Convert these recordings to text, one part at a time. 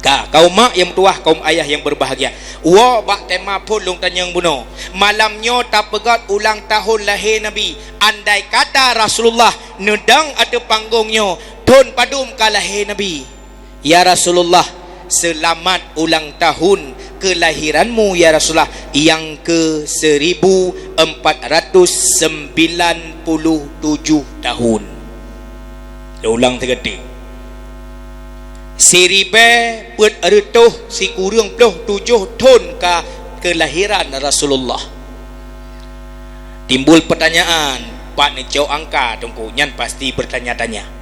kaum mak yang tuah, kaum ayah yang berbahagia. Wa bak tema pun long tanyang buno. Malamnya tak pegat ulang tahun lahir Nabi. Andai kata Rasulullah nedang ada panggungnya, ton padum ka lahir Nabi. Ya Rasulullah, selamat ulang tahun kelahiranmu ya Rasulullah yang ke 1497 tahun. Ulang tergede. Siribe put erutuh si kurung puluh 7 tahun kelahiran Rasulullah. Timbul pertanyaan, Pak Necau angka tunggu nyan pasti bertanya-tanya.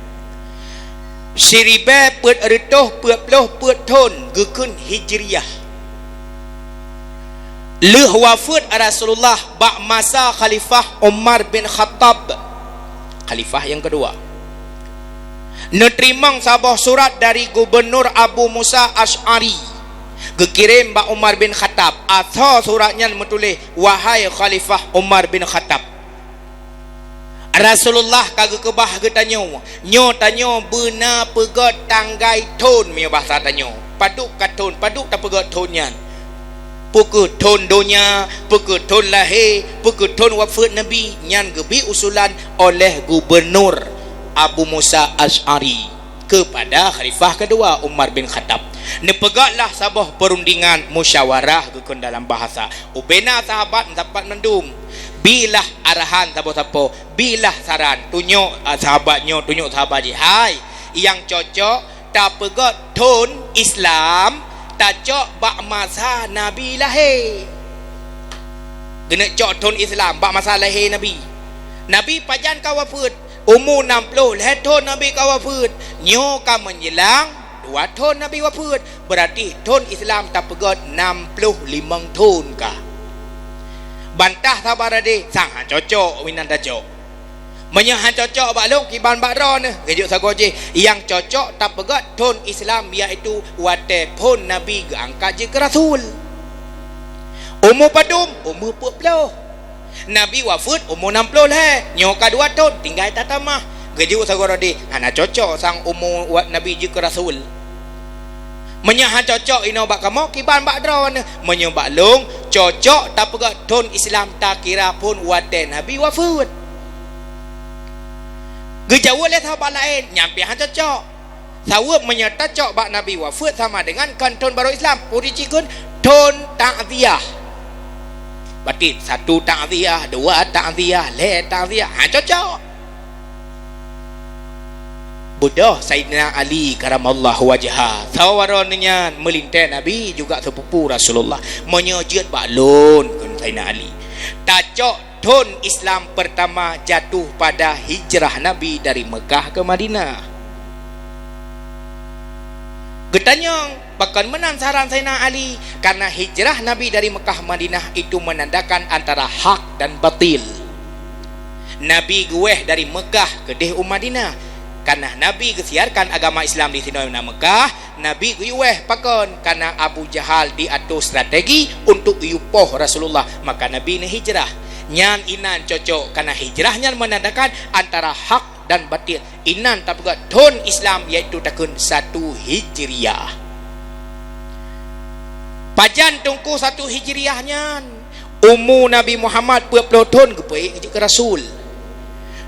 Siribe put erutuh put tahun gekun hijriyah. Leh wafat Rasulullah bak masa Khalifah Umar bin Khattab, khalifah yang kedua. Neterimang sabah surat dari Gubernur Abu Musa Ash'ari, gekirim Mbak Umar bin Khattab. Atau suratnya menulis, wahai Khalifah Umar bin Khattab, Rasulullah kagak kebah getanya nyo tanyo benar pegat tanggai ton mi bahasa tanyo paduk katon paduk tak pegat tonnya pukul ton donya pukul ton lahir pukul ton wafat Nabi nyan gebi usulan oleh Gubernur Abu Musa Ash'ari kepada khalifah kedua Umar bin Khattab. Nepegaklah sabah perundingan musyawarah gekun dalam bahasa. Ubena sahabat dapat mendung. Bilah arahan siapa-siapa, bilah saran, tunjuk sahabatnya, tunjuk sahabat je. Hai, yang cocok tak pegat ton Islam, tak cok bak masa Nabi lahir. Kena cok ton Islam bak masa lahir Nabi. Nabi pajan kawafut umur 60 tahun Nabi wafat, nyo ka menjelang 2 tahun Nabi wafat, berarti tahun Islam tak pegat 65 tahun ka. Bantah sabar ade sang cocok winan dajok menyahan cocok bak long kiban bak ron gejuk sagoje yang cocok tak pegat tahun Islam iaitu wate pun Nabi geangkat je ke Rasul. Umur padum umur 40, Nabi wafat umur 60 lah. Nyoka 2 tahun tinggal tatamah. Gejuk sagorade ana cocok sang umur Nabi je ke Rasul. Menyahan cocok ino bak kamu kiban bak drawan menyebak long cocok tak pegat tahun Islam tak kira pun wate Nabi wafat. Gejauh oleh sahabat lain nyampe han cocok. Sawab menyerta cocok bak Nabi wafat sama dengan kan tahun baru Islam. Uricikun tahun ta'ziyah. Berarti 1 ta'ziyah, 2 ta'ziyah, 3 ta'ziyah. Cocok. Buddha Sayyidina Ali karamallahu wajhah. Sawarannya melintai Nabi juga sepupu Rasulullah. Menyejut baklun kun Sayyidina Ali. Tacok tahun Islam pertama jatuh pada hijrah Nabi dari Mekah ke Madinah. Getanyang bahkan menang saran Sayyidina Ali karena hijrah Nabi dari Mekah Madinah itu menandakan antara hak dan batil. Nabi gueh dari Mekah ke Madinah karena Nabi kesiarkan agama Islam di sini Mekah. Nabi gueh pakon karena Abu Jahal diatur strategi untuk yupoh Rasulullah, maka Nabi ni hijrah. Nyan inan cocok karena hijrahnya menandakan antara hak dan batil. Inan tak pegat tahun Islam iaitu takun 1 Hijriah. Pajan tungku 1 Hijriahnya umur Nabi Muhammad 40 tahun ke Rasul.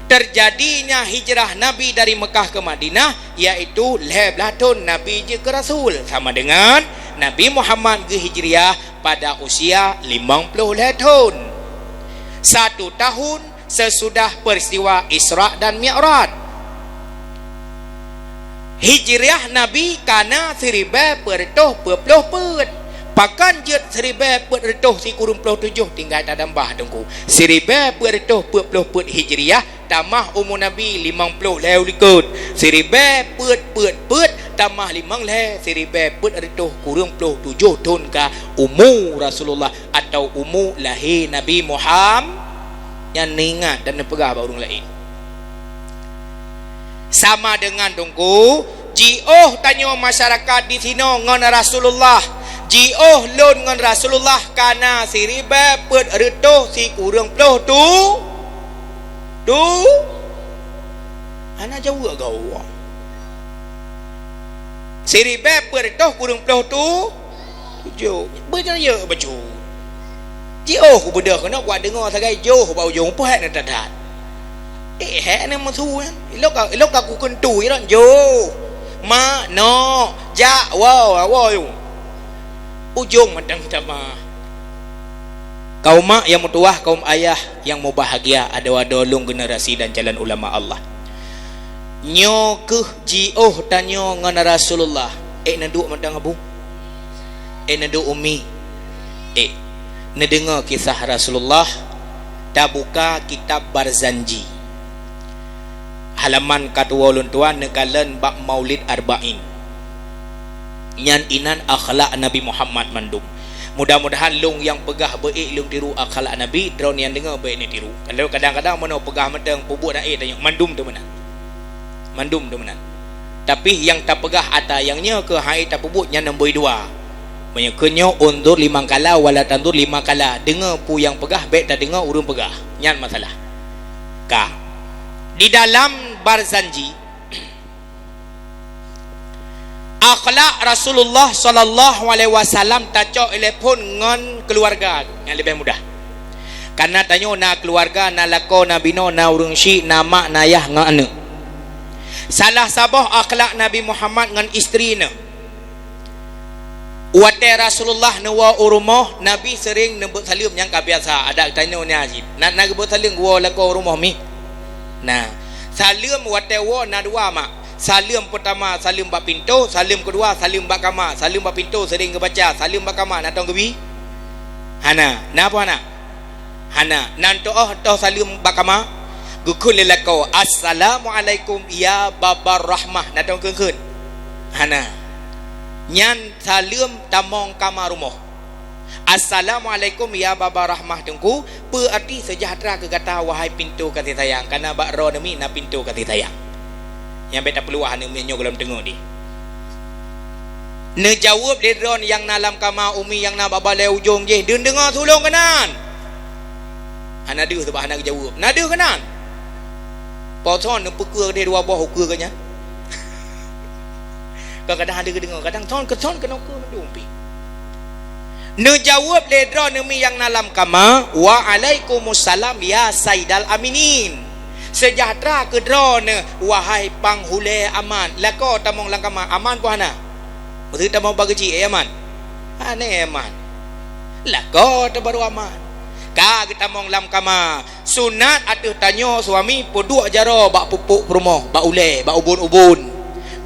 Terjadinya hijrah Nabi dari Mekah ke Madinah iaitu 15 tahun Nabi je ke Rasul, sama dengan Nabi Muhammad ke Hijriah pada usia 50 tahun. 1 tahun sesudah peristiwa Isra dan Mi'raj. Hijriah Nabi kana 1440 pakan jet 1440 si kurung 27 tinggal dalam bah tunggu 1440 Hijriah tamah umur Nabi 50 lew likut 1440 tamah 5 le 1440 kurung 27 tahun ka umur Rasulullah atau umur lahir Nabi Muhammad yang ingat dan pegah orang lain. Sama dengan tunggu jioh tanya masyarakat di sini ngan Rasulullah, jioh lon ngan Rasulullah kana siriba put retuh si kurang puluh tu anak jauh gak kau siri beper toh kurung peloh tu jo berjaya baju jio ku beda kena buat dengar sagai jo bau jong puhat nak tadat hek ni masu kan ilok aku kentu ya jo ma no ja wow yo ujung madang sama kaum mak yang mutuah, kaum ayah yang mau bahagia, ada dolong generasi dan jalan ulama Allah. Nyo ke jioh tanyo ngana Rasulullah. Naduk madang abu. Naduk umi. Nadengar kisah Rasulullah. Dah buka kitab Barzanji. Halaman katwalun tuan nekalan bab Maulid Arba'in. Nyan inan akhlak Nabi Muhammad mandum. Mudah-mudahan long yang pegah baik long tiru akhlak Nabi, drone yang dengar baik ni tiru. Kalau kadang-kadang mana pegah madang pubuk dah tanya mandum tu mana. Mandum tu mana. Tapi yang tak pegah ata yangnya ke hai tak pubuk nya nombor 2. Menyekenyo undur 5 kala wala tandur 5 kala. Dengar pu yang pegah baik tak dengar urung pegah. Nyan masalah. Ka. Di dalam Barzanji akhlak Rasulullah sallallahu alaihi wasallam tacok telepon ngan keluarga yang lebih mudah. Karena tanyo na keluarga na lako na bino na urung syik na mak na ayah ngan anak. Salah sabah akhlak Nabi Muhammad ngan isteri na. Wate Rasulullah nawa urumah Nabi sering nebut salim yang biasa. Ada tanyo ni ajib. Nak nebut salim gua lako rumah mi. Nah, salim wate wa na dua mak. Salim pertama salim bak pintu, salim kedua salim bak kamar, salim bak pintu sering kebaca, salim bak kamar nak tong kebi. Hana, napa hana? Hana, nanto toh salim bak kamar. Gukul lelako, assalamualaikum ya babar rahmah nak tong keun. Hana. Nyan salim tamong kamar rumah. Assalamualaikum ya babar rahmah tungku, berarti sejahtera ke kata wahai pintu kasih sayang, karena bak ro demi na pintu kasih sayang. Yang beta peluah ni menyo dalam tengok ni. Ne jawab de drone yang nalam kama umi yang na babale ujung je. Deun dengar tolong kanan. Ana deu sebab anak jawab. Nada kanan. Poton ne pekua de dua buah ukur kanya. Kadang-kadang ada dengar, kadang ton kena ukur mendung pi. Ne jawab de drone umi yang nalam kama wa alaikumussalam ya sayyidal aminin. Sejahtera ke drone wahai panghule aman. Lako tamong langkama aman po hana. Betul tamong bagaji aman. Ane aman. Lako ta baru aman. Ka kita mong langkama sunat atuh tanyo suami poduk jaro bak pupuk rumah, bak ule, bak ubun-ubun.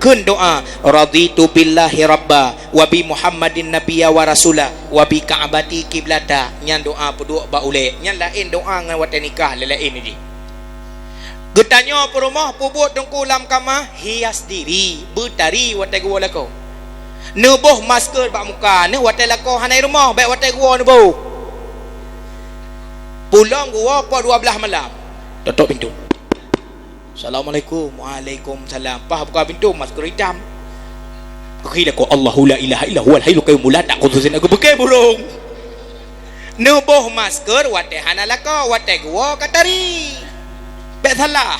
Keun doa raditu billahi rabba wa bi Muhammadin nabiyya wa rasula wa bi ka'bati kiblata. Nyan doa poduk bak ule. Nyan lain doa ngan wate nikah lain ni. Getanyo perumah pubut dengku lam kamah hias diri bertari watai gua lako nubuh masker bak muka ne watai lako hanai rumah baik watai gua nubuh pulang gua pa 12 malam tutup pintu. Assalamualaikum. Waalaikumsalam. Pah buka pintu masker hitam. Kira ko Allahu la ilaha illa huwal hayyul qayyum la ta'khudhuhu aku pakai burung nubuh masker watai hana lako watai gua katari. Tak salah.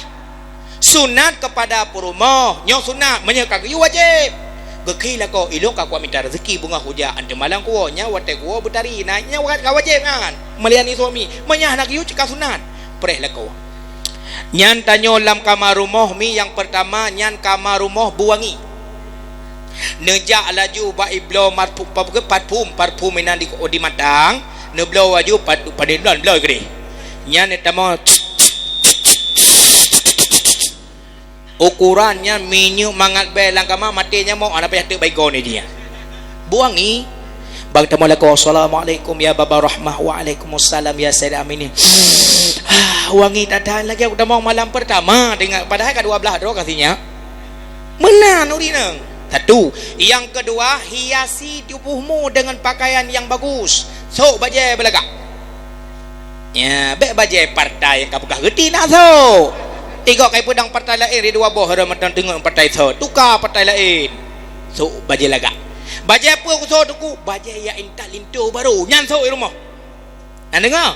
Sunat kepada perumah. Nyo sunat menyekak you wajib. Gekila ko ilok aku minta rezeki bunga hujan ante malang ko nya wate ko bertari naiknya wajib kan. Meliani suami. Menyah nak you cekak sunat. Preh lah ko. Nyan tanyo lam kamar rumah mi yang pertama nyan kamar rumah buangi. Nejak laju ba iblo parfum minan di matang. Ne blow laju pada blow gede. Nyan etamo ukurannya minyak mangat belang kama matinya mau ana payah baik ni dia buangi bang tamalako assalamualaikum ya baba rahmah wa alaikumussalam ya sayyid aminin wangi tadan lagi aku dah mau malam pertama dengan padahal ke 12 doh kasihnya menan urinang satu yang kedua hiasi tubuhmu dengan pakaian yang bagus sok bajai belagak ya bek bajai partai yang kapukah geti nak sok. Tiga kai pedang partai lain di dua boh ramadan tengok partai so tukar partai lain so bajai lagak bajai apa aku so tuku bajai ya intak lintu baru nyan so rumah nak dengar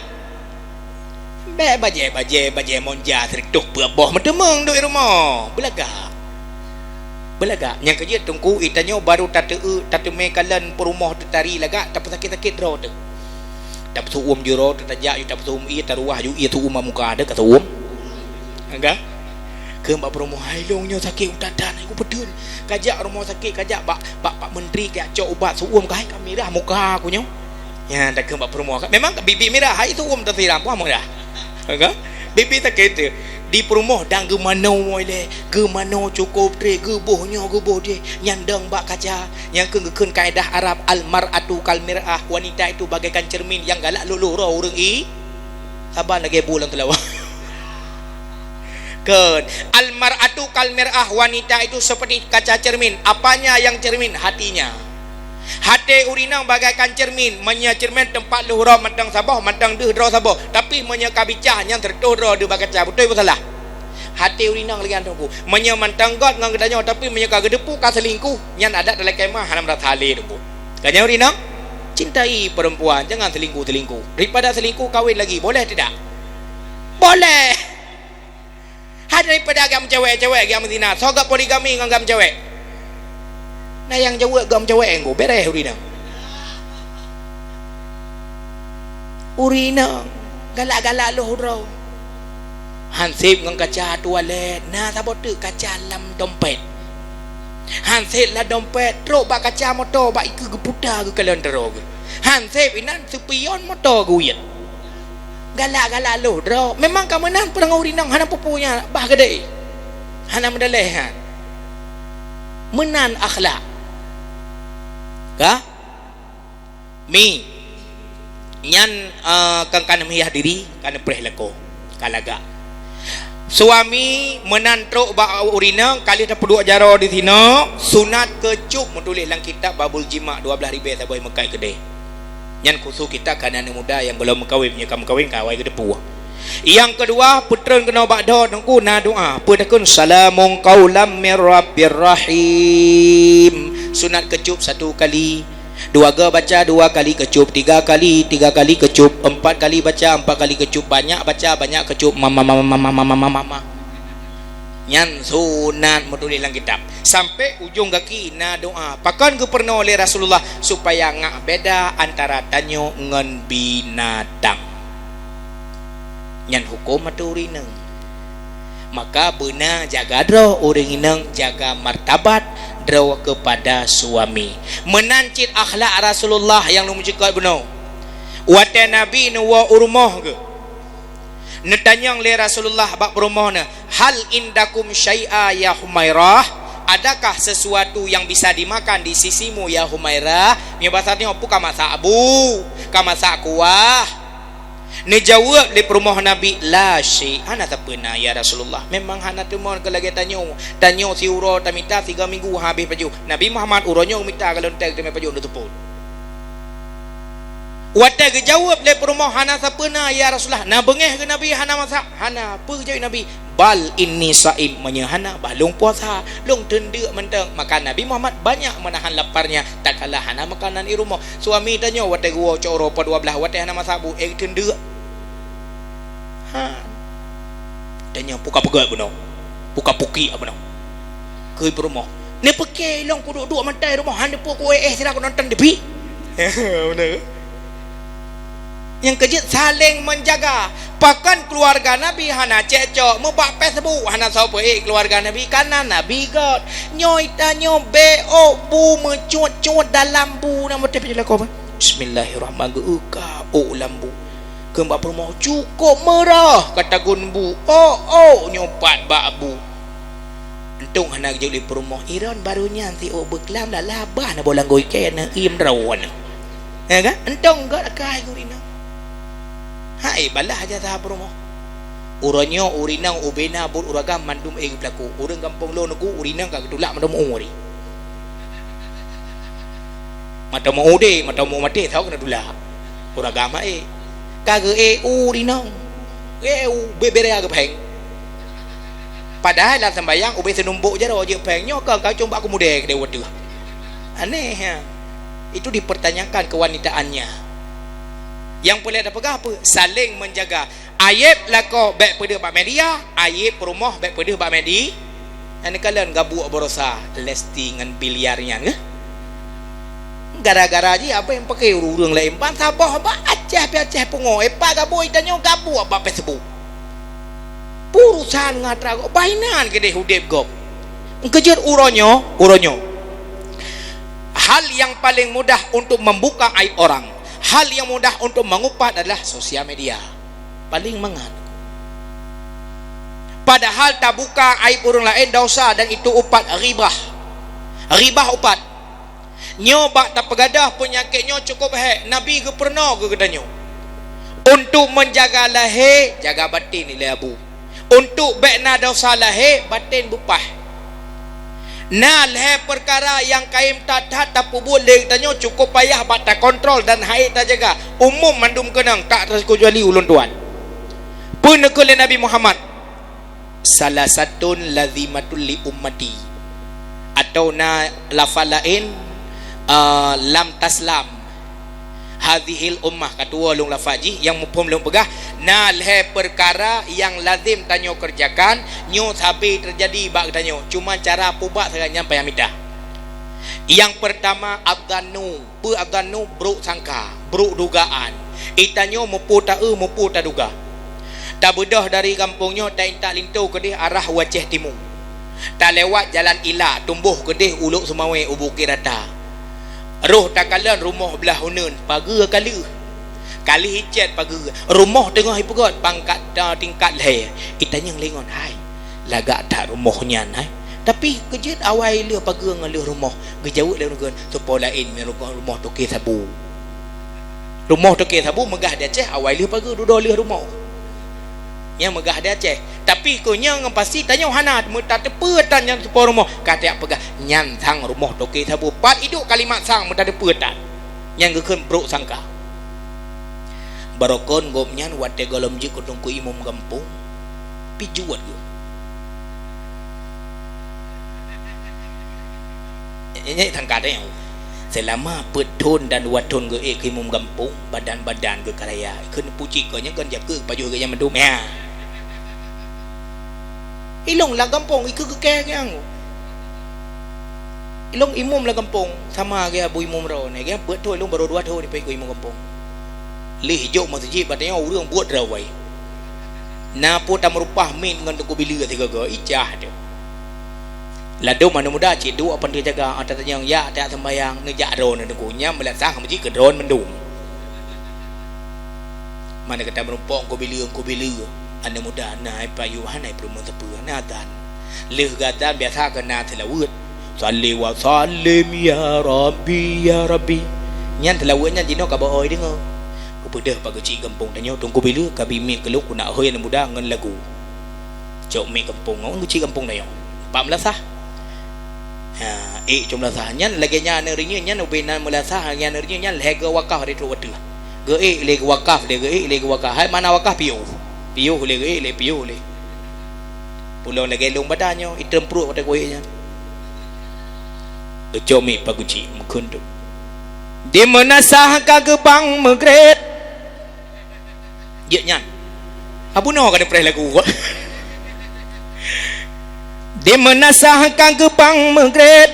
be bajai monja seriktuk boh medemeng duk rumah belagak belaga yang kerja tungku itanyo baru tatu mekalan perumah tertari laga tak sakit-sakit ro tu tak suum juro tertajak you tak suum ia taruah you ia tu umam muka ada kata um enggak ke mbak perumah hailongnya sakit utadan aku pedun kajak rumah sakit kajak pak menteri kajak cok ubat suum kai kamera muka aku nyo ya tak ke mbak perumah memang bibi merah hai tu tersiram apa merah enggak bibi tak kata di perumah dan gemano le gemano cukup tre gebohnya geboh dia nyandang bak kaca yang kengkeun kaedah Arab al mar'atu kal mir'ah wanita itu bagaikan cermin yang galak lulu ro urang sabar lagi bulan telawah kan al mar'atu kal mir'ah wanita itu seperti kaca cermin apanya yang cermin hatinya hati urinang bagaikan cermin cermin tempat luhur mantang sabah mantang deh draw sabah tapi kabicah yang tertuh draw di bakaca betul apa salah hati urinang lagi antuku mantang god ngang gedanya tapi kagedepu ka selingkuh yang ada dalam kemah hanam ratali tu kanya urinang cintai perempuan jangan selingkuh daripada selingkuh kawin lagi boleh tidak boleh daripada agam cewek agam zina sogak poligami ngang agam cewek nah yang jawab gam cewek engko beres urinang galak-galak luhur hansip ngang kaca toilet nah sabote kaca lam dompet hansip lah dompet trok bak kaca motor bak ikut geputar ke kalendero hansip inan spion motor guyet galak-galak luhur memang kamenan perang urinang hana pupunya bah gede hana medalehan menan akhlak ka mi nyan kang kana miyah diri kana preh lako kalaga suami menantruk ba urinang kali dah peduk jaro di sino sunat kecup menulis dalam kitab babul jima 12 ribu sabai mekai kedai nyan khusus kita kanan muda yang belum mengkawin punya kamu kawin kawai ke depu yang kedua putran kena bakdo nungku na doa pedakun salamun qaulam mir rabbir rahim sunat kecup 1 kali 2 baca 2 kali kecup 3 kali kecup 4 kali baca 4 kali kecup banyak baca banyak kecup mama nyan sunat menulis dalam kitab sampai ujung kaki na doa pakan ke pernah oleh Rasulullah supaya ngak beda antara tanyo ngan binatang nyan hukum atau urinang maka benar jaga draw orang inang jaga martabat draw kepada suami menancit akhlak Rasulullah yang lu mencikap benar wata nabi nuwa urmah ke netanyang le Rasulullah bak berumah na hal indakum syai'a ya Humairah adakah sesuatu yang bisa dimakan di sisimu ya Humairah ni bahasa ni apa kamasa abu kamasa kuah ni jawab di perumah Nabi la syai hana tak pernah ya Rasulullah memang hana temon ke lagi tanyo si uro tamita 3 minggu habis baju Nabi Muhammad uronyo minta kalau entek temai baju untuk tepun wata ke jawab le perumah hana tak pernah ya Rasulullah na bengeh ke Nabi hana masak hana apa jawab Nabi bal inni saim menyahana balung puasa long tendek mentang makan Nabi Muhammad banyak menahan laparnya tak kalah hana makanan di rumah suami tanya wata gua coro pa 12 wata hana masak bu tendek tanya puka pegat benar puka puki apa benar ke rumah ni pakai long kudu duk mantai rumah hande puk sira aku nonton depi benar yang kejut saling menjaga pakan keluarga Nabi hana cecok membak Facebook hana sapa keluarga Nabi kanan Nabi god nyoy tanyo bo bu mencuat-cuat dalam bu nama tepi lakon bismillahirrahmanirrahim ka lambu kembak rumah cukup merah kata gunbu nyopat bak bu entung hana jeli rumah Iran barunya nanti beklam lah labah na bolang goi ken im rawan ya kan entung gak kai gurina hai balah aja tahap rumah uranyo urinang ubena bur uragam mandum pelaku urang kampung lo nuku urinang kag tulak mandum umuri mata mau de mata mau mati tahu kena tulak uragam kag urinang bebere ag peng padahal lah sembayang ube senumbuk je ro je pengnya kag coba aku mude ke dewa tu aneh ya itu dipertanyakan kewanitaannya yang boleh ada pegah apa saling menjaga aib lako baik pada bak media aib rumah baik pada bak Ane kalian gabuk berosa lesti dengan biliarnya ke? Gara-gara aja apa yang pakai urang lain pan sabah apa aceh pengoe pa gabuk itanyo gabuk apa Facebook. Purusan ngatra kok bainan ke deh hudep gop. Kejar uronyo. Hal yang paling mudah untuk membuka aib orang, hal yang mudah untuk mengupat adalah sosial media. Paling mengat. Padahal tak buka aib orang lain dosa dan itu upat ribah. Ribah upat. Nyoba tak pegadah penyakitnya cukup Nabi ke pernah ke katanya. Untuk menjaga lahir, jaga batin nilai abu. Untuk bekna dosa lahir, batin bupah. Nah, lahir perkara yang kaim tak boleh katanya cukup payah bata kontrol dan haid tak jaga. Umum mandum kenang tak terkecuali ulun tuan. Penekul Nabi Muhammad. Salah satu lazimatul li ummati, atau na lafal lain lam taslam hadhil ummah katua long lafaji yang mupom long pegah nal he perkara yang lazim tanyo kerjakan nyo sabi terjadi bak tanyo cuma cara pubak saya nyampai amidah. Yang pertama adzanu buruk sangka, buruk dugaan. Itanyo mupu tak duga. Tak bedah dari kampungnya tak intak lintu ke dia arah wajah timur. Tak lewat jalan ilak tumbuh ke dia uluk semawe ubuki rata. Roh tak kalian rumah belah hunun pagi kali hijat pagi rumah tengah ipegot pangkat tingkat leh. Itanya lengon hai lagak tak rumahnya hai. Tapi kejut awal dia pagi ngalih rumah gejauh le nugan supaya lain rumah toke sabu. Rumah toke sabu megah dia ceh awal dia pagi duduk leh rumah. Yang megah dia Aceh, tapi ko nyang pasti tanya hanat muta tepetan yang sepor rumah kata pegah nyan sang rumah toke sabu pat hidup kalimat sang muta tepetan yang gekeun bro sangka barokon gomnyan wate golom ji kudung ku imam kampung pijuat go nyai tangka teh selama petun dan watun ge ke imam kampung badan-badan ge karaya keun puji ko nya keun jaga paju ge yang mendum ya ilong lah kampung ikut ke yang ilong imum lah kampung sama ke abu imum raw ni ke buat tu ilong baru 2 tahun ni pergi imum kampung li hijau masjid patanya orang buat rawai napo tak merupah min dengan tuku bila tiga ke ijah tu ladu mana muda cik dua apa dia jaga atas yang ya tak sembayang ngejak drone tu nya melasah masjid ke drone mendung mana kata merupak ko bila anda muda naik payuhan naik perumah tepu nadan leh gadan biasa kena tilawat salli wa sallim ya rabbi nyan tilawatnya jino ka baoi dengar kepedah pagi cik kampung tanya tunggu bila kabi mi keluk nak hoy anda muda ngan lagu cok mi kampung ngau cik kampung tanya pak melasah cok melasah nyan lagi nya nerinya nyan ubena melasah nyan nerinya nyan lega wakaf di tu wadu ge lega wakaf lega wakaf hai mana wakaf piu le piu le pulau lagi long badannya item perut pada kuihnya comi paguci mukunduk di mana sah kagebang megret ye nyan abu no kada preh lagu di mana sah kagebang megret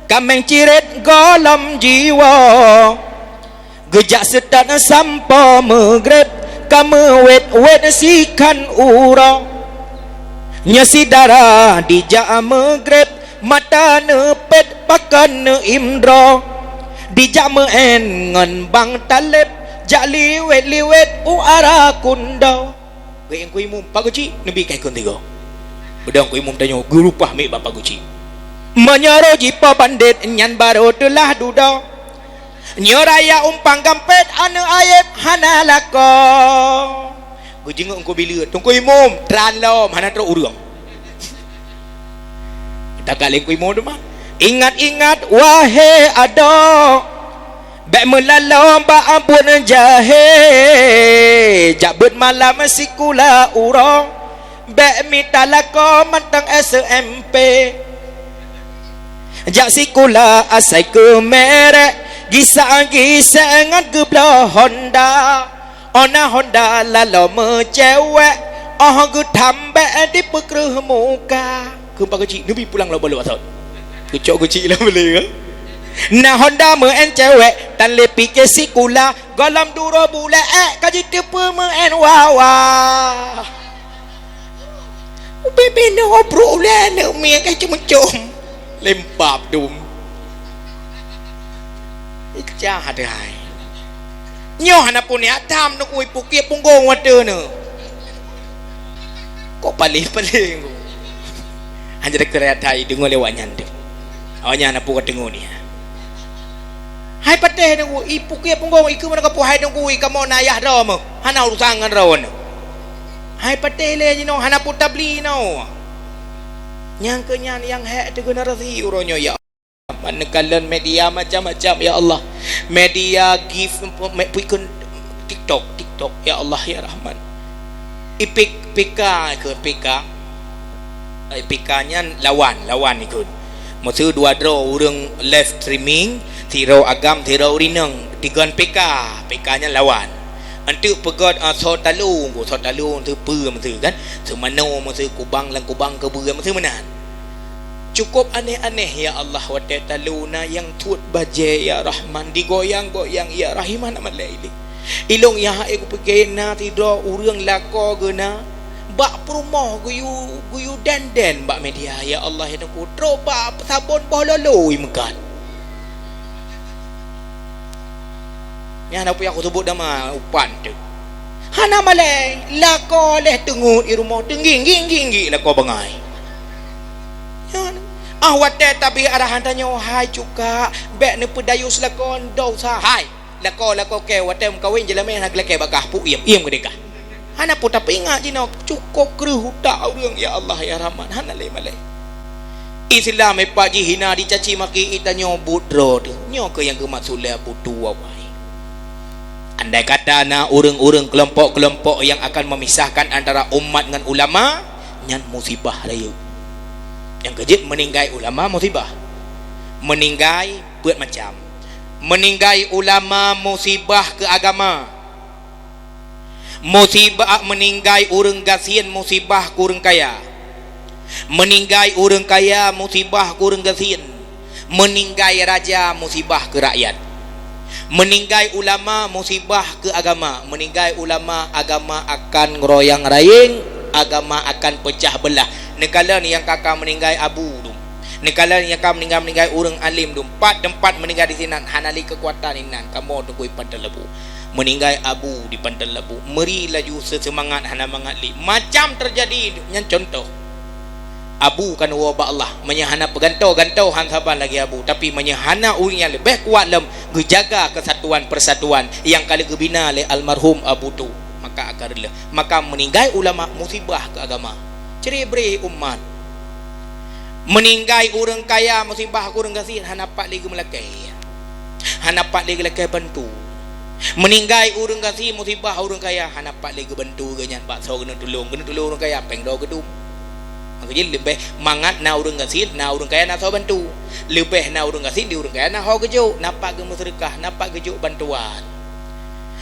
kameng ciret golom jiwa gejak setan sampo megret kamu wet sikan ura nyasi darah di ja megrep mata nepet pakan ne imdro di ja en ngan bang talep ja liwet uara kundau ge engku imum paguci nebi kai kun tigo bedang ku imum tanyo guru pahmi bapak guci menyaro jipa bandit nyan baro telah dudau nyoraya umpang gampet anu ayep hanalako gujing engko bila tungku imum tran lom hana tro urang tak kaleng ku imum mah ingat wahai ado bek melalom ba ampun jahe jabut malam sikula urang bek mitalako mantang SMP jak sikula asai ke merek gisa ngat geblah Honda ona Honda lalu mecewek gu tambe di pekruh muka Kempa kecil Nabi pulang lah balik asal kecok kecil lah boleh ke nah Honda meen cewek tan lepi ke sikula galam duro bule kaji tepe meen wawa bebe no bro lah no mie ke cum-cum lempap dum jahat hai nyoh hana pun ya tam no kui pukia punggong water no kok paling hanya dekat hai dengar lewat nyande awaknya hana pun dengar ni hai pateh no i pukia punggong iku mana kapu hai no kui kamo nayah dah mo hana urusan ngan rawan hai pateh le no hana pun tabli no nyang kenyan yang hak tu generasi uronyo ya manakala media macam-macam ya Allah media give pikun TikTok ya Allah ya Rahman PK nya lawan ikut maksud dua draw urang live streaming tiro agam tiro rineng tigan PK nya lawan antu pegot so talung tu pe maksud kan semano maksud kubang ke beu maksud menan cukup aneh-aneh ya Allah wa taluna yang tut baje ya Rahman digoyang-goyang ya Rahman amat laili ilong ya aku pegena tido urang lako gena bak perumah guyu dan bak media ya Allah ya aku troba sabun bololoi mekan ya apa yang aku sebut nama upan tu hana malai lako leh tengut i rumah tengging lako bangai ya wate tapi arahan tanya hai cuka bek ne pedayus lakon dosa hai lako ke wate kawin jelame nak leke bakah pu iem ke dekah hana pun tapi ingat jino cukup kereh hutak urang ya Allah ya Rahman hana le malai Islam pak ji hina dicaci maki itanyo budro tu nyo ke yang kemaksud le putu wai andai kata na urang-urang kelompok-kelompok yang akan memisahkan antara umat dengan ulama nyan musibah rayu yang kejut meninggai ulama musibah meninggai buat macam meninggai ulama musibah ke agama musibah meninggai urang gasian musibah ke urang kaya meninggai urang kaya musibah ke urang gasian meninggai raja musibah ke rakyat meninggai ulama musibah ke agama meninggai ulama agama akan ngeroyang raying agama akan pecah belah negala ni yang kakak meninggai abu tu negala ni yang kakak meninggai urang alim tu tempat meninggai di sini hanali kekuatan inan kamu tu kui pantal lebu meninggai abu di pantal lebu meri laju sesemangat hana mangatli macam terjadi yang contoh abu kan wabak Allah menyahana pegantau han saban lagi abu tapi menyahana orang yang lebih kuat dalam menjaga kesatuan persatuan yang kali gebina oleh almarhum abu tu maka akan rela maka meninggai ulama musibah ke agama cerebri umat meninggai orang kaya musibah ke orang kasihan hanapak lagi melakai hanapak lagi lakai bantu meninggai orang kasih musibah orang kaya hanapak lagi bantu ganyan bakso kena tolong orang kaya pengdo gedum maka jadi lebih mangat na orang kasih na orang kaya na so bantu lebih na orang kasih di orang kaya na ho gejo napak ge sedekah napak gejo bantuan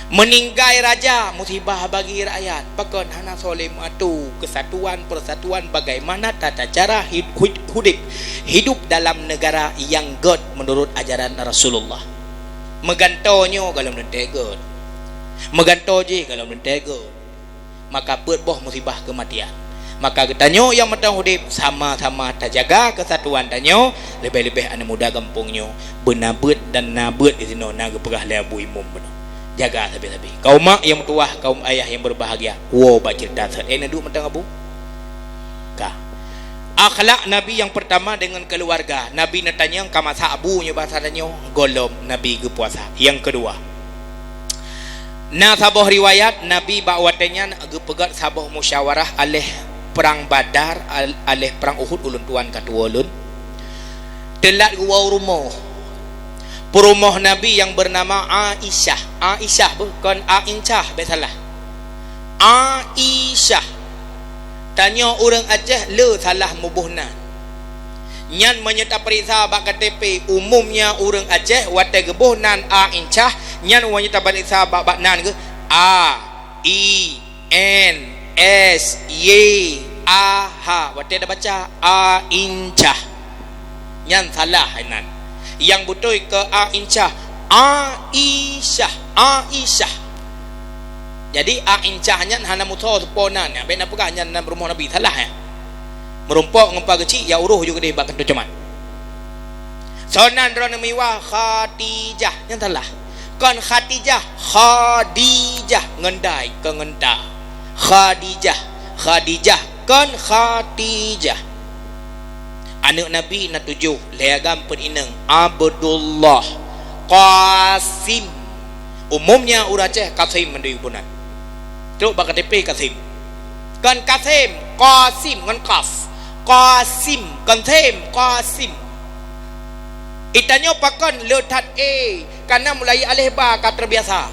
meninggai raja musibah bagi rakyat pakon hana soleh atu kesatuan persatuan bagaimana tata cara hidup dalam negara yang god menurut ajaran Rasulullah megantonyo kalau mentegot meganto je kalau mentegot maka berboh musibah kematian maka getanyo yang matang hidup sama-sama terjaga kesatuan tanyo lebih-lebih anak muda kampungnya benabut dan nabut di sini naga perah lebu imum benar jaga sabi-sabi kaum mak yang tua kaum ayah yang berbahagia wow baca cerita duk mentang abu ka akhlak nabi yang pertama dengan keluarga nabi natanya kamasa abunya bahasa tanya golom nabi ke puasa yang kedua na sabah riwayat nabi bakwatanya ge pegat sabah musyawarah alih perang badar alih perang uhud ulun tuan katua ulun telat gua rumah perumah Nabi yang bernama Aisyah bukan Aincah salah Aisyah tanya orang Aceh le salah mubuhna nyan menyerta periksa bak KTP umumnya orang Aceh wate gebuhnan Aincah nyan menyerta periksa bak nan ke A I N S Y aha wate dah baca aincah yang salah nan yang betul ke aincah Aisyah. Jadi aincah nya hana muto seponan ya ben apa nya nan rumah Nabi salah ya merumpok ngapa kecil ya uruh juga dia bakal tu cuman sonan drone miwa Khadijah yang salah kan Khadijah ngendai ke ngenda Khadijah kan Khadijah anak Nabi na tujuh leagam penineng Abdullah Qasim umumnya urang Aceh Qasim mendui punan terus bakal TP Qasim kan Qasim ngan Qasim Qasim itanya pakon letat karena mulai alih ba ka terbiasa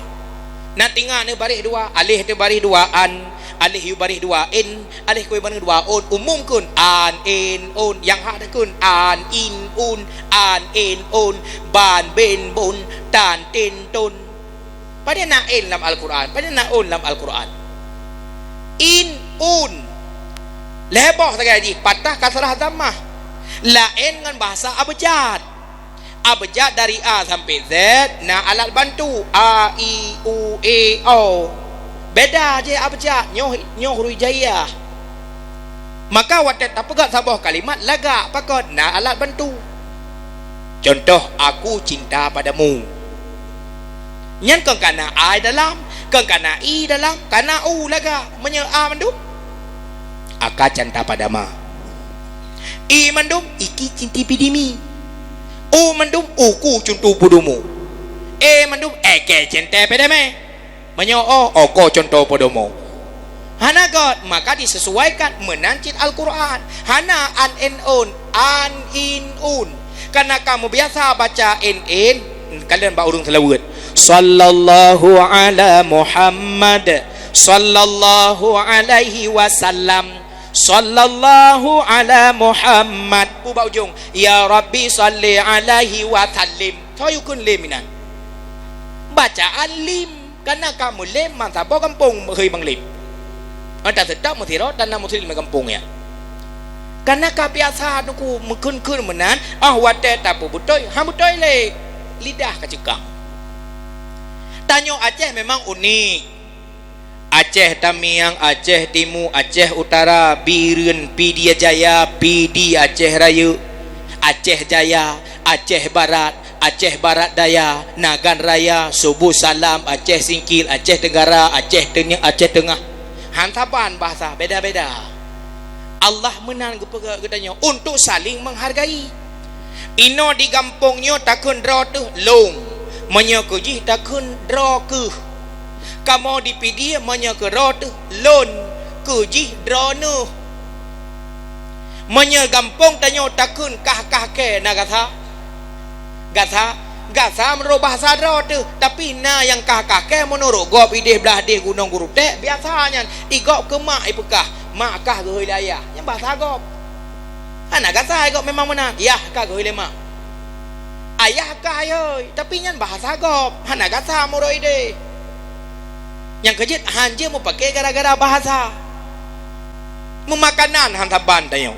nak tinggal ni baris dua alih tu baris dua an alih yu baris dua in alih koi baris dua on umum kun an in on yang hak kun an in un an in on ban ben bon tan tin ton pada nak in dalam Al-Quran pada nak on dalam Al-Quran in un lebah sekali patah kasrah dhammah lain dengan bahasa abjad dari A sampai Z na alat bantu A I U E O beda je abjad nyoh huruf hijaiyah maka watet apa gak sabah kalimat lagak pakon na alat bantu contoh aku cinta padamu nyan kang kana I dalam kang kana I dalam kana U lagak menye A mandum aka cinta padama I mandum iki cinti pidimi U mandum uku cuntu pudumu mandum eke cente pedeme menyo oko contoh podomo hana god maka disesuaikan menancit Al-Quran hana an in un karena kamu biasa baca in kalian bak urung selawat sallallahu ala Muhammad sallallahu alaihi wasallam sallallahu ala Muhammad ubah ujung ya Rabbi salli alaihi wa sallim sayukun liminan bacaan lim karena kamu lim mantap kampung hei bang lim anda sedap musirot dan muslim kampung ya karena kebiasaan aku mungkin menan wate tapu butoy hamutoy le lidah kacikang tanyo Aceh memang unik Aceh Tamiang, Aceh Timu, Aceh Utara, Biren, Pidia Jaya, Pidi Aceh Raya, Aceh Jaya, Aceh Barat, Aceh Barat Daya, Nagan Raya, Subuh Salam, Aceh Singkil, Aceh Tenggara, Aceh Tengah. Hantapan bahasa beda-beda. Allah menang katanya untuk saling menghargai. Ino di kampungnya takun draw tu long, menyokujih takun draw ke. Kamu dipidi menyok rot lon kujih drone menyok gampong tanyo takun kah ke na gasa menurut bahasa rot tapi na yang kah ke menurut gop ideh belah deh gunung guru teh biasanya igop ke mak ipekah mak kah gehoi laya yang bahasa gop anak gasa gop memang menang ya kah gehoi mak ayah kah ayo tapi nyan bahasa gop anak gasa moro ide yang kejut hanja mau pakai gara-gara bahasa memakanan hantaban tanyo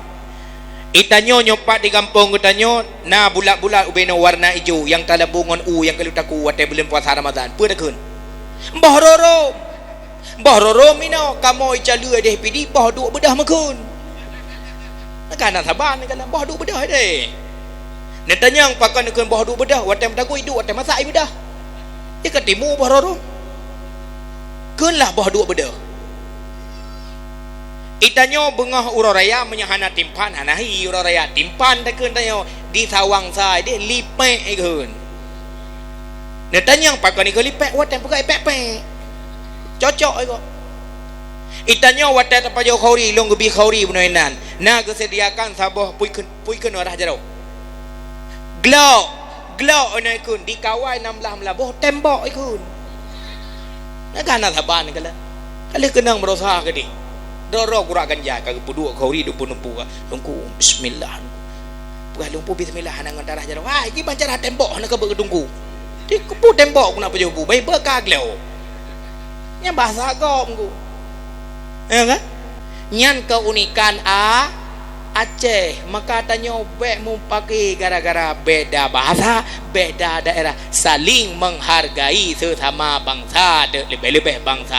itanyo nyopat di kampung tanyo na bulat-bulat ubeno warna hijau yang talabungon yang kalau taku wate bulan puasa Ramadan pedakun Mbah Roro mino kamu icalu deh pidi bah duk bedah makun kan hantaban kan bah duk bedah deh netanya yang pakai nakun bah duk bedah wate taku hidup wate masak bedah dia ketimu Mbah Roro kunlah bah dua beda itanyo bengah uraraya menyahana timpan hanahi uraraya timpan takun tanyo di sawang sai dia lipek ikun netanyang pakai ni ke lipek watan pakai pek cocok iko itanyo watan tapajo khauri long gebi khauri bunoinan na kesediakan sabah puikeun arah jaro glau onai kun di kawai 16 melabuh tembok ikun negana saban kala kali kenang berusaha ke di doro kurak ganja kagak pudua khauri du punumpu lungku bismillah puah lumpu bismillah nang darah jaro wah iki bancara tembok nak ke bedungku di kepu tembok kuna pejobu bai bekag leo nya bahasa gom ku ya kan nyan keunikan Aceh. Maka tanya bek mu pakai gara-gara beda bahasa, beda daerah, saling menghargai sesama bangsa, lebih-lebih bangsa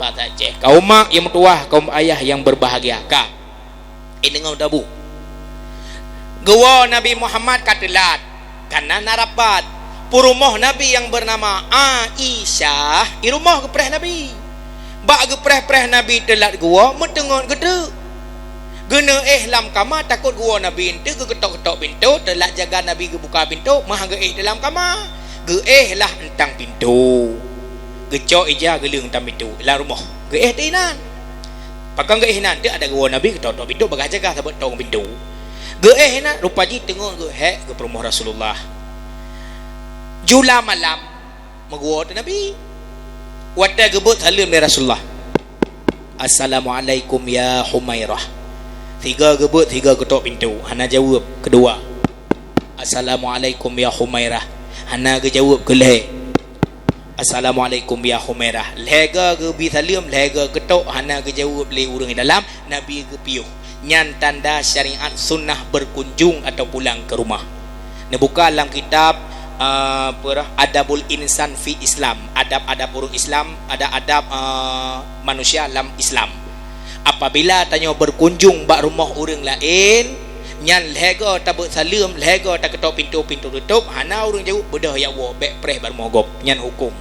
bahasa Aceh. Kaum mak yang tua, kaum ayah yang berbahagia kah ini ngau dabu gua Nabi Muhammad katelat karena narapat purumah Nabi yang bernama Aisyah i rumah gepreh Nabi bak gepreh Nabi telat gua metengon gede gena lam kamar takut gua Nabi ente getok-getok pintu telat jaga Nabi buka pintu mah ge dalam kamar ge lah entang pintu gecok ija gelung entang pintu lah rumah ge tinan pakang ge nan dia ada gua Nabi ketok pintu bagah jaga sabut tong pintu ge nan rupaji tengok ge ge rumah Rasulullah jula malam magua Nabi wata gebut salam dari Rasulullah Assalamualaikum ya Humairah tiga gebut tiga ketok pintu hana jawab kedua Assalamualaikum ya Humairah hana ge jawab ke leh Assalamualaikum ya Humairah lega ge bi salam lega ketok hana ge jawab le urang dalam Nabi ge piuh nyan tanda syariat sunnah berkunjung atau pulang ke rumah ne buka dalam kitab adabul insan fi Islam adab-adab orang Islam ada adab manusia dalam Islam apabila tanya berkunjung bak rumah orang lain nyan lega tak salam lega tak ketok pintu tutup hana orang jauh bedah ya wa bek preh bar mogop nyan hukum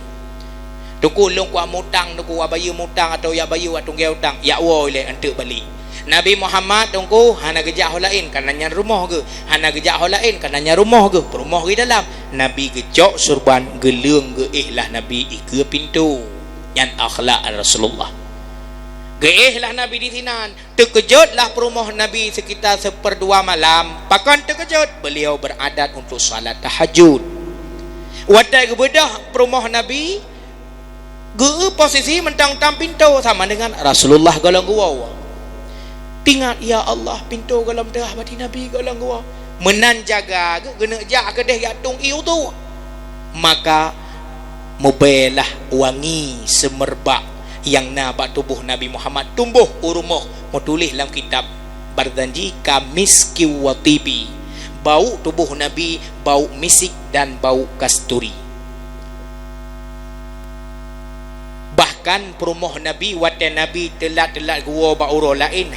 tuku long ku mutang tuku abayu mutang atau ya bayu atung ge utang ya wa le ante balik Nabi Muhammad tungku hana gejak holain karena nyan rumah ke hana gejak holain karena nyan rumah ke rumah ke dalam Nabi gejok surban gelung ge lah Nabi ke pintu nyan akhlak Rasulullah geihlah Nabi di sinan terkejutlah perumah Nabi sekitar 1/2 malam pakan terkejut beliau beradat untuk salat tahajud wadai kebedah perumah Nabi ge posisi mentang tam pintu sama dengan Rasulullah galang gua tingat ya Allah pintu galam tengah mati Nabi galang gua menan jaga gena jak kedeh gatung iu tu maka mubelah wangi semerbak yang nabak tubuh Nabi Muhammad tumbuh urumuh mau tulis dalam kitab Barzanji kamiski wa tibi bau tubuh Nabi bau misik dan bau kasturi bahkan perumuh Nabi watan Nabi telat gua ba uro lain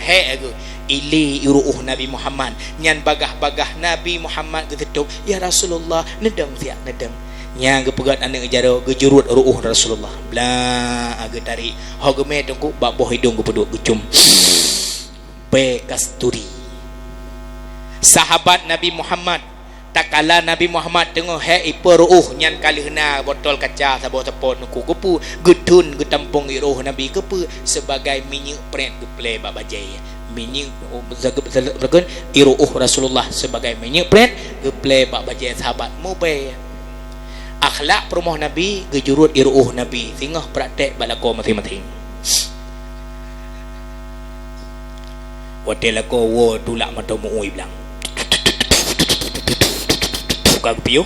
ili iruh Nabi Muhammad nyan bagah-bagah Nabi Muhammad getetuk ya Rasulullah nedang siak nedang nya gepegat anak jaro gejurut ruuh Rasulullah bla age tarik hogeme tungku bak boh hidung gepeduk gecum be kasturi sahabat Nabi Muhammad tak kala Nabi Muhammad tengok iperuh nyan kalihna botol kaca sabau tepon ku kepu gedun getampung iruh Nabi kepu sebagai minyak pret geple bak bajai minyak zagen iruh Rasulullah sebagai minyak pret geple bak bajai sahabat mobe akhlak perumah Nabi gejurut iruh Nabi tingah praktek balako masing-masing hotel aku wo tulak mata muui bilang buka piu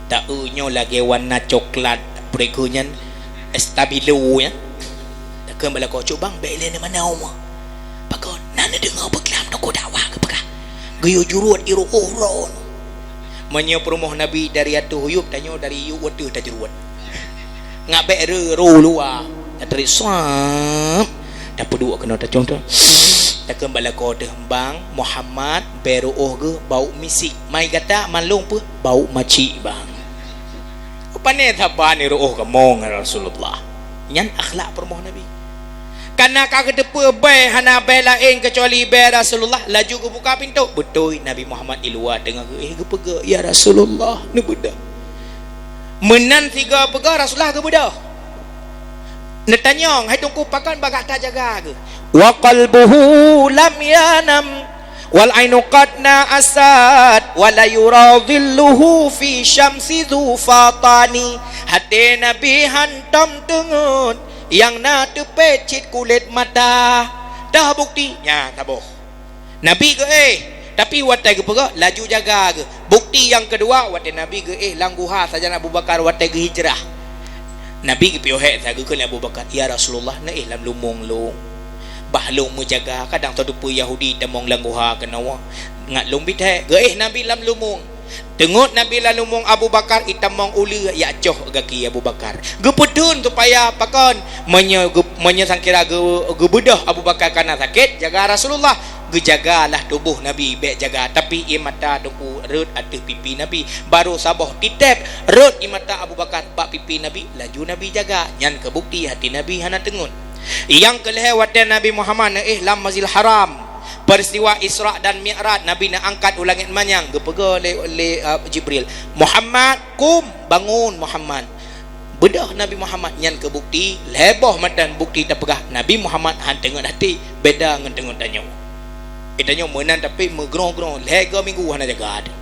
tak unyo lagi warna coklat berikunya stabilo ya tak ke balako cuk bang belen mana oma pakon nana dengar beklam nak dakwah ke pakah geyo jurut iruh ron menyo perumah Nabi dari atu huyup tanyo dari yu watu tajruat ngabe ru luar dari swam tak peduk kena tak contoh tak kembali ko teh bang Muhammad beruh ge bau misik mai kata malung pu bau maci bang upane thaban ruh ke mong Rasulullah nyan akhlak perumah Nabi karena kagak depe bay hana bay lain kecuali bay Rasulullah laju ke buka pintu betul Nabi Muhammad di luar tengah ke pega ya Rasulullah ni beda menan 3 pega Rasulullah ke beda netanyong hai tungku pakan bagak tak jaga ke wa qalbuhu lam yanam wal ainu qad asad wa la yuradhilluhu fi syamsi dzufatani hati Nabi hantam tengut yang na terpecit kulit mata dah buktinya taboh Nabi ke tapi watai ke pega laju jaga ke bukti yang kedua watai Nabi ke langguha saja Abu Bakar watai ke hijrah Nabi ke piohe saja ke Abu Bakar ya Rasulullah na lam lumung lu bahlong menjaga kadang terdupa Yahudi temong langguha kenawa ngat long bidhe geih Nabi lam lumung tengut Nabi lam lumung Abu Bakar itamong ulu ya coh gaki Abu Bakar gepedun supaya pakon menye sangkira gebedah Abu Bakar kana sakit jaga Rasulullah gejagalah tubuh Nabi baik jaga tapi imata tunggu rut ada pipi Nabi baru sabah titep rut imata Abu Bakar bak pipi Nabi laju Nabi jaga nyan kebukti hati Nabi hana tengun yang kelewatan Nabi Muhammad lam Masjidil Haram peristiwa Isra dan Mi'raj Nabi nak angkat ulangit manyang gepega oleh Jibril Muhammad kum bangun Muhammad bedah Nabi Muhammad nyan kebukti leboh matan bukti terpegah Nabi Muhammad han tengun hati beda ngan tengun tanya itanya menan tapi megrong-grong lega minggu hana jaga ada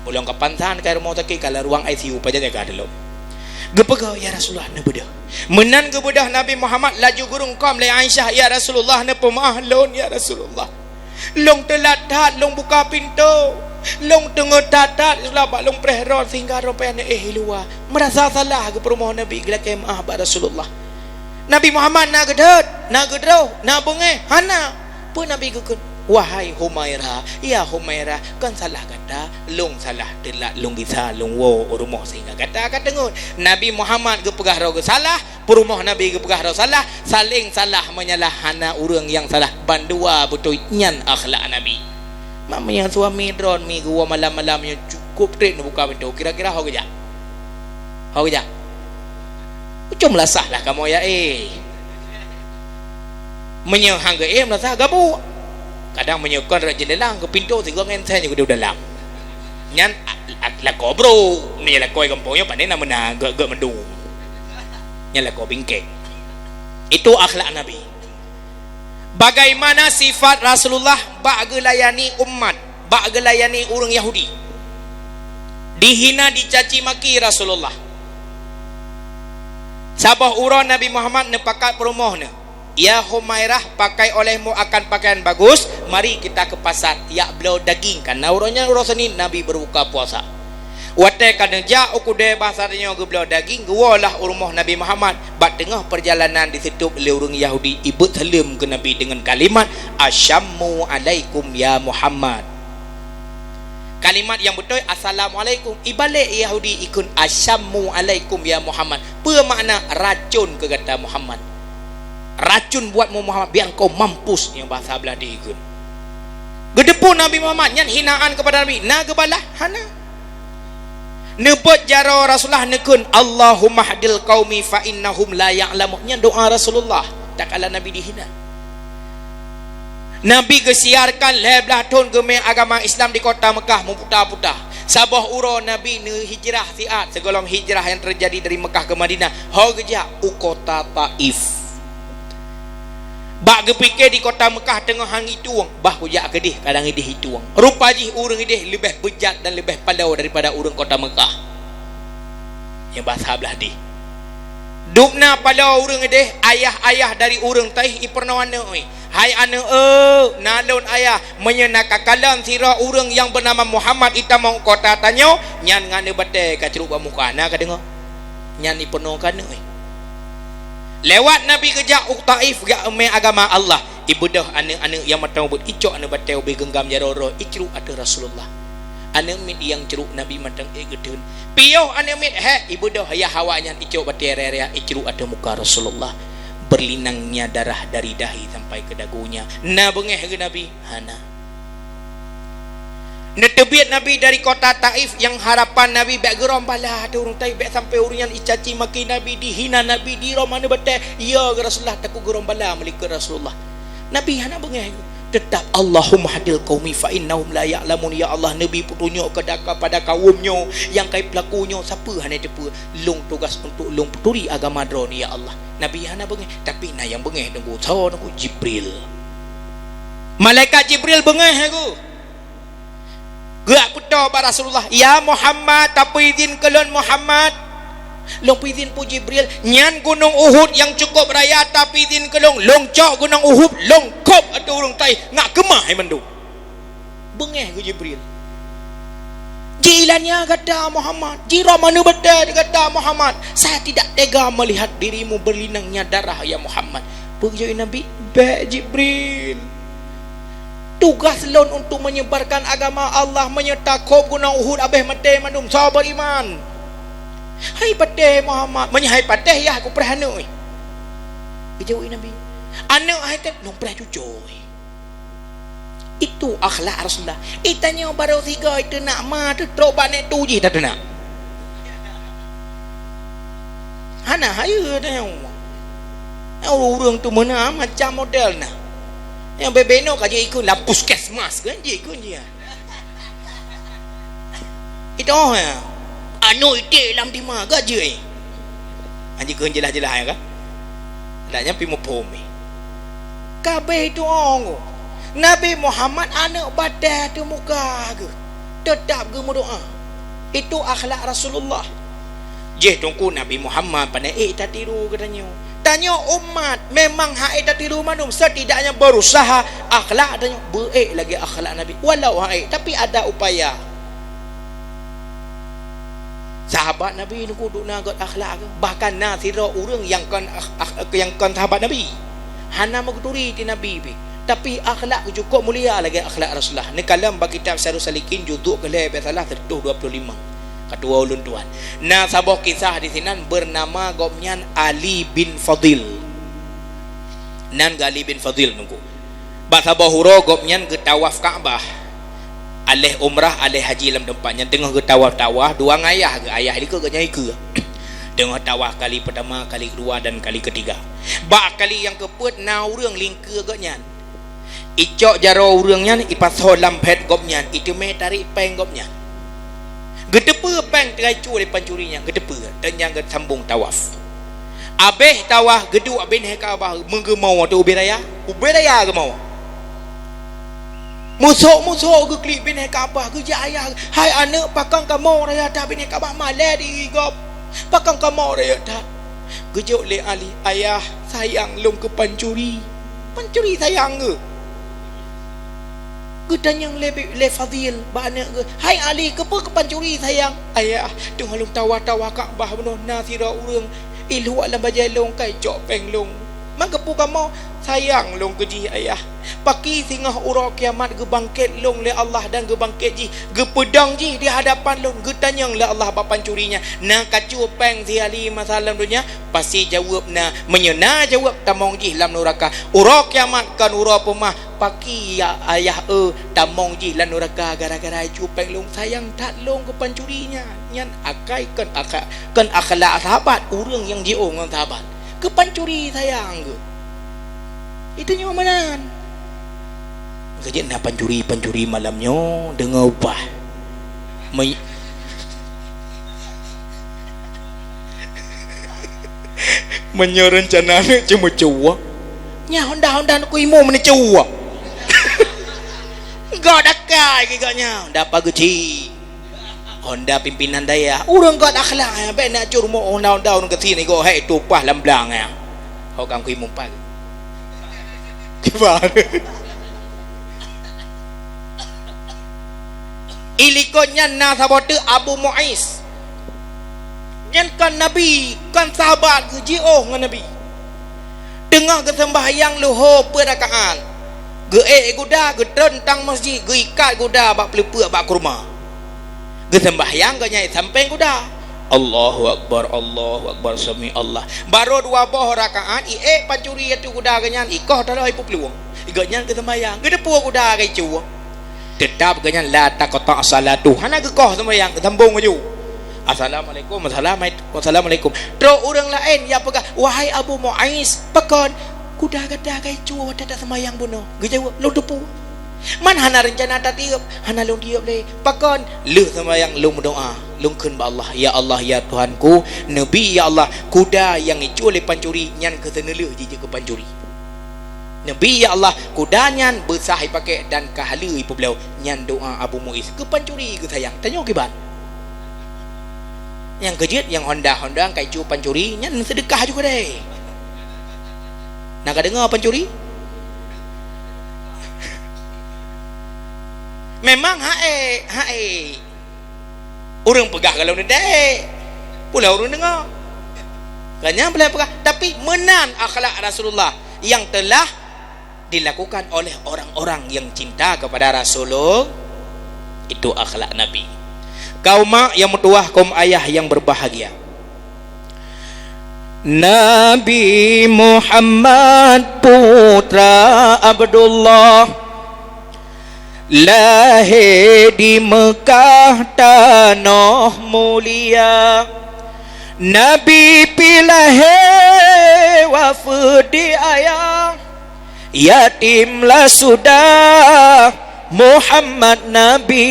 ulang kapansan kai rumah sakit kalau ruang ICU paja jaga ada lo gepega ya Rasulullah na bedah menan gebedah Nabi Muhammad laju gurung qam le Aisyah ya Rasulullah na pemaah lon ya Rasulullah long telat long buka pintu long tengah tatat selaba long prehron sehingga rupanya luar merasa salah ke rumah Nabi gelak maah ba Rasulullah Nabi Muhammad na gedet na gedro na bengeh hana pun Nabi kekun wahai Humairah ya Humairah kan salah kata long salah telat long bisa long wo rumah sehingga kata dengut Nabi Muhammad ke pegah ro salah perumah Nabi ke pegah ro salah saling salah menyalah hana urang yang salah bandua betul nyan akhlak Nabi mamanya suami dron mi gua malam-malam yang cukup trik buka pintu kira-kira ho geja cumlah sahlah kamu ya menyehang ke merasa gabu kadang menyekon jendela ke pintu sehingga ngentenya ke dalam nyan la kobro ni la koi kampungnya pandai nama gak mendung nyan la ko bingkek itu akhlak Nabi bagaimana sifat Rasulullah bak gelayani umat bak gelayani orang Yahudi dihina dicaci maki Rasulullah sabah urang Nabi Muhammad nepakat perumahnya ya Humairah pakai olehmu akan pakaian bagus mari kita ke pasar ya belau daging kan urangnya urang Senin Nabi berbuka puasa wate kaneja ukude basarnya ge belau daging gewalah rumah Nabi Muhammad bak tengah perjalanan di situ oleh orang Yahudi ibu salam ke Nabi dengan kalimat asyammu alaikum ya Muhammad kalimat yang betul assalamualaikum ibalik Yahudi ikun asyammu alaikum ya Muhammad apa makna racun ke kata Muhammad racun buatmu Muhammad biar kau mampus yang bahasa belah diikut gedepun Nabi Muhammad yang hinaan kepada Nabi na gebalah hana nebut jaro Rasulullah nekun Allahumma hadil qaumi fa innahum la ya'lamun yang doa Rasulullah tak kala Nabi dihina Nabi kesiarkan leblah tahun gemeng agama Islam di kota Mekah memputar-putar sabah uro Nabi ne hijrah siat segolong hijrah yang terjadi dari Mekah ke Madinah ho geja kota Taif bak gepikir di kota Mekah tengah hang ituang bah hujak kedih kadang idih ituang rupa jih urang idih lebih bejat dan lebih palau daripada urang kota Mekah yang bahasa belah di dukna palau urang idih ayah-ayah dari urang Taif ipernawana oi hai ane nalon ayah menyenaka kalam sirah urang yang bernama Muhammad itamong kota tanyo nyan ngane bate ka ceruk muka na ka dengo nyan ipernawana oi lewat Nabi kejak Taif gak ame agama Allah ibudah ane yang matau but icok ane batau be genggam jaroro icru ada Rasulullah ane mit yang ceruk Nabi matang gedeun piyoh ane mit ibudah ya hawanya icok batere icru ada muka Rasulullah berlinangnya darah dari dahi sampai ke dagunya na bengeh ke Nabi hana netebit Nabi dari kota Taif yang harapan Nabi baik geram balah ada orang Taif baik sampai orang dicaci maki Nabi dihina Nabi di mana betul ya Rasulullah takut geram balah melihat Rasulullah Nabi hana bengeh tetap Allahumma hadil qaumi fa innahum la ya'lamun ya Allah Nabi petunjuk kepada kaumnya yang kai pelakunya siapa hana depa long tugas untuk long peturi agama drone ya Allah Nabi hana bengeh tapi na yang bengeh nunggu Jibril malaikat Jibril bengeh aku gerak putar pada Rasulullah ya Muhammad tapi izin kelon Muhammad long izin pu Jibril nyan gunung Uhud yang cukup raya tapi izin kelong longcok gunung Uhud longkop ada orang Taif ngak kemah mendu bengeh ke Jibril jilannya kata Muhammad jira mana betul kata Muhammad saya tidak tega melihat dirimu berlinangnya darah ya Muhammad pergi Nabi Habib Jibril. Tugas lon untuk menyebarkan agama Allah, menyertakob gunung Uhud abeh mati manum sabar iman. Hai patih Muhammad, menyahai patih ya aku perhanu. Kejauhi Nabi. Anak hai teh long perah cucoy. Itu akhlak Rasulullah. Itanya baru 3 itu nak ma tu terobat nek tu je tak nak. Hana hayu dah. Orang tu mana macam model nah. Yang bebeno kaje ikut lah puskesmas kan je ikut dia. Itu ya. Anu ite lam di ma gaje. Anji kun jelas-jelas ya kan. Daknya pi mo pomi. Kabeh tu orang. Nabi Muhammad anak badan tu muka ke. Tetap ke doa. Itu akhlak Rasulullah. Je tungku Nabi Muhammad pandai tak tiru katanya. Tanya umat memang hak tak tiru manum setidaknya berusaha akhlak tanya baik lagi akhlak Nabi walau hak tapi ada upaya. Sahabat Nabi ni kudu nak akhlak bahkan nasira orang yang kan sahabat Nabi. Hana magturi ti Nabi pi. Tapi akhlak cukup mulia lagi akhlak Rasulullah. Ni kalam bagi kitab Syarul Salikin juzuk ke-11 salah 125. Kedua ulun tuan. Nah sabah kisah di sini bernama gomnyan Ali bin Fadil. Nan Ali bin Fadil nunggu. Ba sabah huro gomnyan ke tawaf Kaabah. Alih umrah alih haji lam tempatnya tengah ke tawaf dua ngayah ke ayah ni ke nyai ke. Tengah tawaf kali pertama, kali kedua dan kali ketiga. Ba kali yang keput na urang lingka gomnyan. Icok jaro urangnya ipaso lampet gomnyan itu me tarik peng gomnyan. Gedepa peng teracu oleh pancurinya gedepa dan yang sambung tawaf. Abeh tawaf geduk abin Kaabah menggemau tu ubiraya ke mau. Musuh ke klik bin Kaabah ke jaya. Hai anak pakang kamu raya dah bin Kaabah malah diri gop. Pakang kamu raya dah. Gejuk le Ali, ayah sayang lom ke pancuri. Pancuri sayang ke? Gedan yang le Fadil bana ke hai Ali ke pancuri sayang ayah tu halung tawa-tawa Kaabah benoh nasira urang ilu alam bajalong kai cok penglong mangkepu kamu sayang long keji ayah paki singah ura kiamat ge bangkit long le Allah dan ge bangkit ji ge pedang ji di hadapan long ge tanyang le Allah ba pancurinya na kacu peng si Ali masalah dunia pasti jawab na menyena jawab tamong ji lam neraka ura kiamat kan ura pemah paki ya ayah tamong ji lan neraka gara-gara cupeng long sayang tak long ke pancurinya nyan akai kan akhlak sahabat urang yang jiong dengan sahabat ke pancuri sayang ke itu nyomanan kejadian nak pancuri malamnya dengar upah menyerencana cuma cuak nya honda ku imo meni cuak gak dakai giganya dapat geci Honda pimpinan daya urang gak akhlak be nak cur mo honda ke sini go hai tupah lamblang ya hokang ku imo pag gimana ilikonya na sabote Abu Mu'ais nyan kan Nabi kan sahabat ke jio ngan Nabi tengah ke sembahyang luhur perakaat ge guda ge tentang masjid ge ikat guda bak pelepuk bak kurma ge sembahyang ge nyai sampai guda Allahu akbar sami Allah baru 2 boh rakaat pancuri itu guda ge nyan ikoh tara ipu peluang ge nyan ge sembahyang ge depu guda ge cu tetap ge nyan la taqta salatu hana ge koh sembahyang sambung ju Assalamualaikum terus orang lain yang pegang wahai Abu Mu'ais pekan kuda gada kai cu tak sembahyang bunuh ge jawab lu depu man hana rencana tak tiup hana lu tiup le pekan lu sembahyang lu berdoa lu keun ba Allah ya Tuhanku Nabi ya Allah kuda yang icu oleh pancuri nyan ke seneleuh je ke pancuri Nabi ya Allah kuda nyan bersahai pakai dan kahala ipu beliau nyan doa Abu Mu'ais ke pancuri ke sayang tanya kibat yang kejut yang Honda kai cu pancuri nyan sedekah juga deh nak dengar pancuri memang hae orang pegah kalau deh pula orang dengar kanya boleh pegah tapi menan akhlak Rasulullah yang telah dilakukan oleh orang-orang yang cinta kepada Rasulullah. Itu akhlak Nabi. Kaum mak yang mertuah, kaum ayah yang berbahagia, Nabi Muhammad putra Abdullah lahir di Mekah tanah mulia. Nabi pilih wafat di ayah, yatimlah sudah Muhammad Nabi.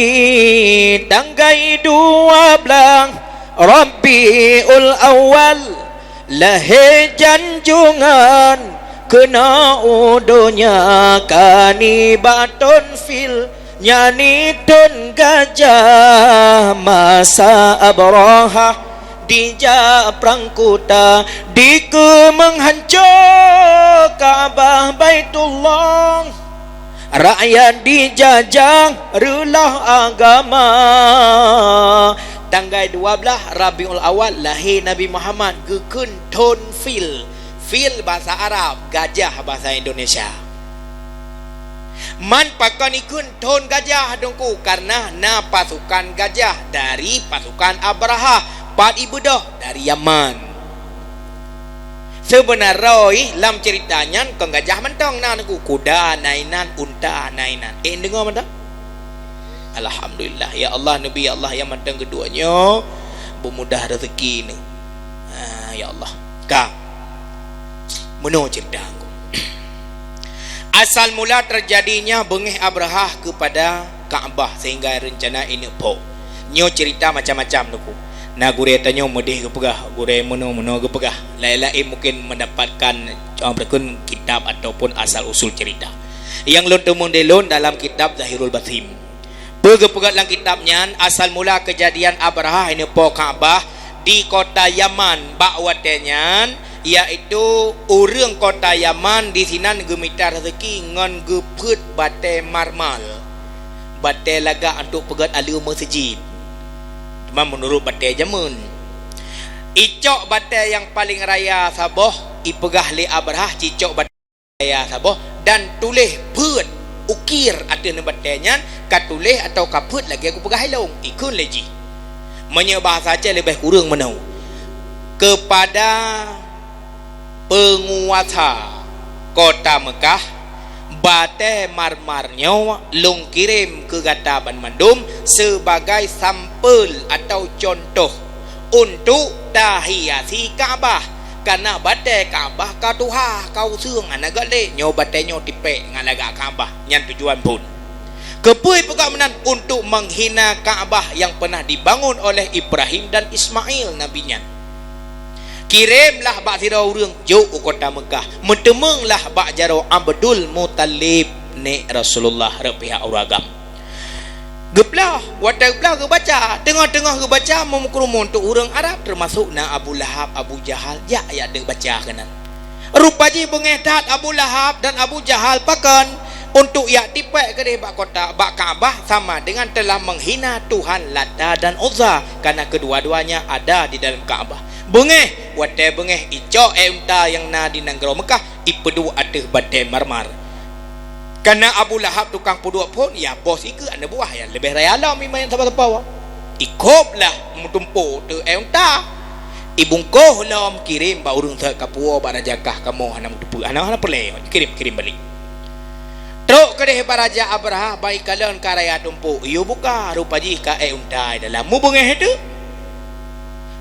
Tanggai 12 Rabiul Awal lahir janjungan kena udonya kani baton fil nyani tun gajah masa Abraha dija prangkuta dike menghancur Ka'bah Baitullah, rakyat dijajah relah agama. Tanggal 12 Rabiul Awal lahir Nabi Muhammad gekun ton fil bahasa Arab, gajah bahasa Indonesia. Man pakan ikun ton gajah dongku karena na pasukan gajah dari pasukan Abraha pat ibudah dari Yaman. Sebenarnya dalam ceritanya kong gajah mentong na nungku kuda nainan, unta nainan. Dengar mana? Alhamdulillah ya Allah, Nabi Allah yang mentong keduanya bermudah rezeki ni. Ya Allah. Kak menurut cerita aku, asal mula terjadinya bengih Abraha kepada Kaabah sehingga rencana ini po. Nyo cerita macam-macam tu. Nah gure tanya modeh ke pegah, gure meno ke pegah. Lain-lain mungkin mendapatkan berkun kitab ataupun asal usul cerita. Yang lon temu delon dalam kitab Zahirul Bathim. Pegah dalam kitabnya asal mula kejadian Abraha ini po Kaabah di kota Yaman bakwatenya, iaitu orang kota Yaman di sini gemita rezeki ngan geput bate marmal, bate laga untuk pegat alu masjid. Cuma menurut bate jamun, icok bate yang paling raya saboh ipegah li Abraha cicok bate raya saboh dan tulis put ukir ada batenya katulis atau kaput lagi aku pegah helong ikun leji menyebah saja lebih kurang menau kepada penguasa kota Mekah bate marmarnya long kirim ke Gata Ban Mandum sebagai sampel atau contoh untuk tahiasi Kaabah. Karena bate Kaabah kau tuha kau seung anak gale nyo bate nyo tipe ngalaga Kaabah yang tujuan pun kepui pegamenan untuk menghina Kaabah yang pernah dibangun oleh Ibrahim dan Ismail nabinya. Kirimlah bak sirau urang jo kota Mekah, mentemenglah bak jaro Abdul Muttalib ne Rasulullah re pihak uragam. Geplah, wadah geplah ke baca, tengah-tengah ke baca memukrumun untuk orang Arab termasuk na Abu Lahab, Abu Jahal, ya dek baca kanan. Rupaji bengetat Abu Lahab dan Abu Jahal pakan untuk ya tipek ke bak kota bak Kaabah sama dengan telah menghina Tuhan Lata dan Uzza karena kedua-duanya ada di dalam Kaabah. Bengeh, wadah bengeh icok unta yang na di negara Mekah ipedu ateh bate marmar. Karena Abu Lahab tukang puduk pun ya bos ike anda buah yang lebih raya lah memang yang sabar-sabar ikoplah mutumpu tu unta ibungkoh lah kirim ba urung sa kapua ba rajakah kamu hana mutumpu hana perle kirim balik truk kedeh baraja Abraha baik kalian karaya tumpu iyo buka rupaji ka unta dalam mu bengeh itu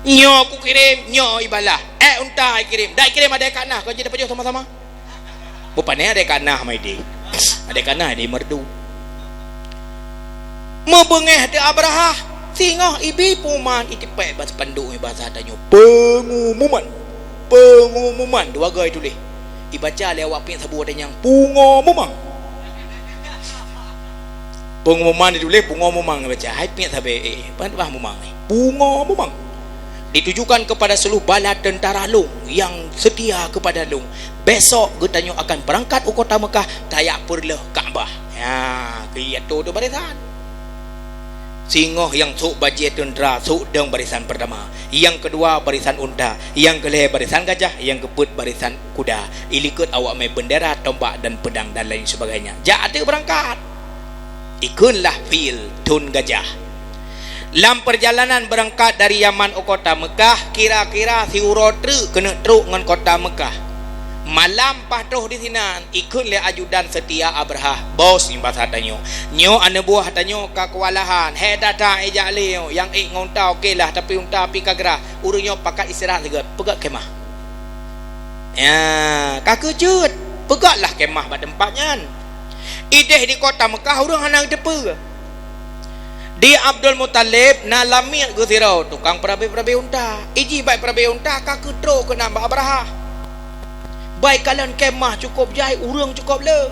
nyo aku kirim nyo ibalah unta kirim dak kirim ada kanah kau jadi pejuh sama-sama bupane ada kanah mai di ada kanah di merdu mebengeh de Abraha singoh ibi puman itipek bahasa panduk bahasa tanya pengumuman dua gay tulis ibaca lewat pin sabu ada yang pengumuman ditulis pengumuman baca hai pin sabe bah mumang pengumuman ditujukan kepada seluruh bala tentara Long yang setia kepada Long. Besok getanyo akan berangkat ke kota Mekah tayak perlah Kaabah. Ya, kaya tu barisan. Singoh yang suk bajie tundra suk deng barisan pertama, yang kedua barisan unta, yang kelih barisan gajah, yang keempat barisan kuda. Ilikut awak mai bendera, tombak dan pedang dan lain sebagainya. Jadi berangkat. Ikunlah fil tun gajah. Lam perjalanan berangkat dari Yaman ke kota Mekah, kira-kira si urotru kena truk ngan kota Mekah. Malam patuh di sini ikut le ajudan setia Abrahah bos ni bahasa tanyo nyo ane buah tanyo ka kewalahan he data ejak leo yang ngonta okeylah tapi unta pi kagra urunyo pakat istirahat juga pegak kemah ya kakejut pegaklah kemah pada tempatnya ideh di kota Mekah urang hanang depe di Abdul Muttalib na lamir gusirau tukang perabe unta iji baik perabe unta kaketro ke nambah Abrahah. Baik kalian kemah cukup jai urang cukup le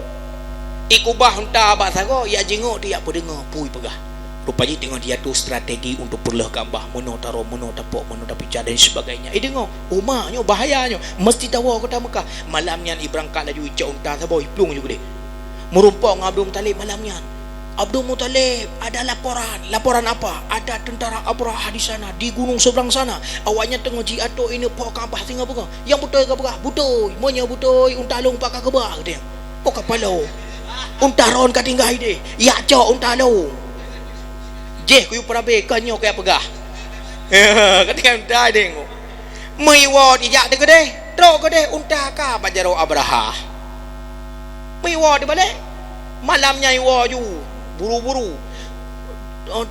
ikubah unta abak sago ya jengok dia apa dengar pui pegah rupanya tengok dia tu strategi untuk perlah gambah mono taro mono tapok mono tapicah dan sebagainya dengar umaknya bahayanya mesti tahu kota Mekah malamnya ibrangkat laju icak unta sabo iplung juga deh merumpok Abdul Muttalib malamnya Abdul Muttalib ada laporan apa ada tentara Abrahah di sana di gunung seberang sana awaknya tengah ji atok ini pok kampah tinggal apa yang betul ke apa betul monya betul unta long pak ke bah dia pok kapalo unta ron ka tinggal ide ya cok unta long je ku perabe kanyo kayak pegah ketika unta dengo meiwot ijak de gede tro gede unta ka bajaro Abrahah meiwot di balik malamnya iwo buru-buru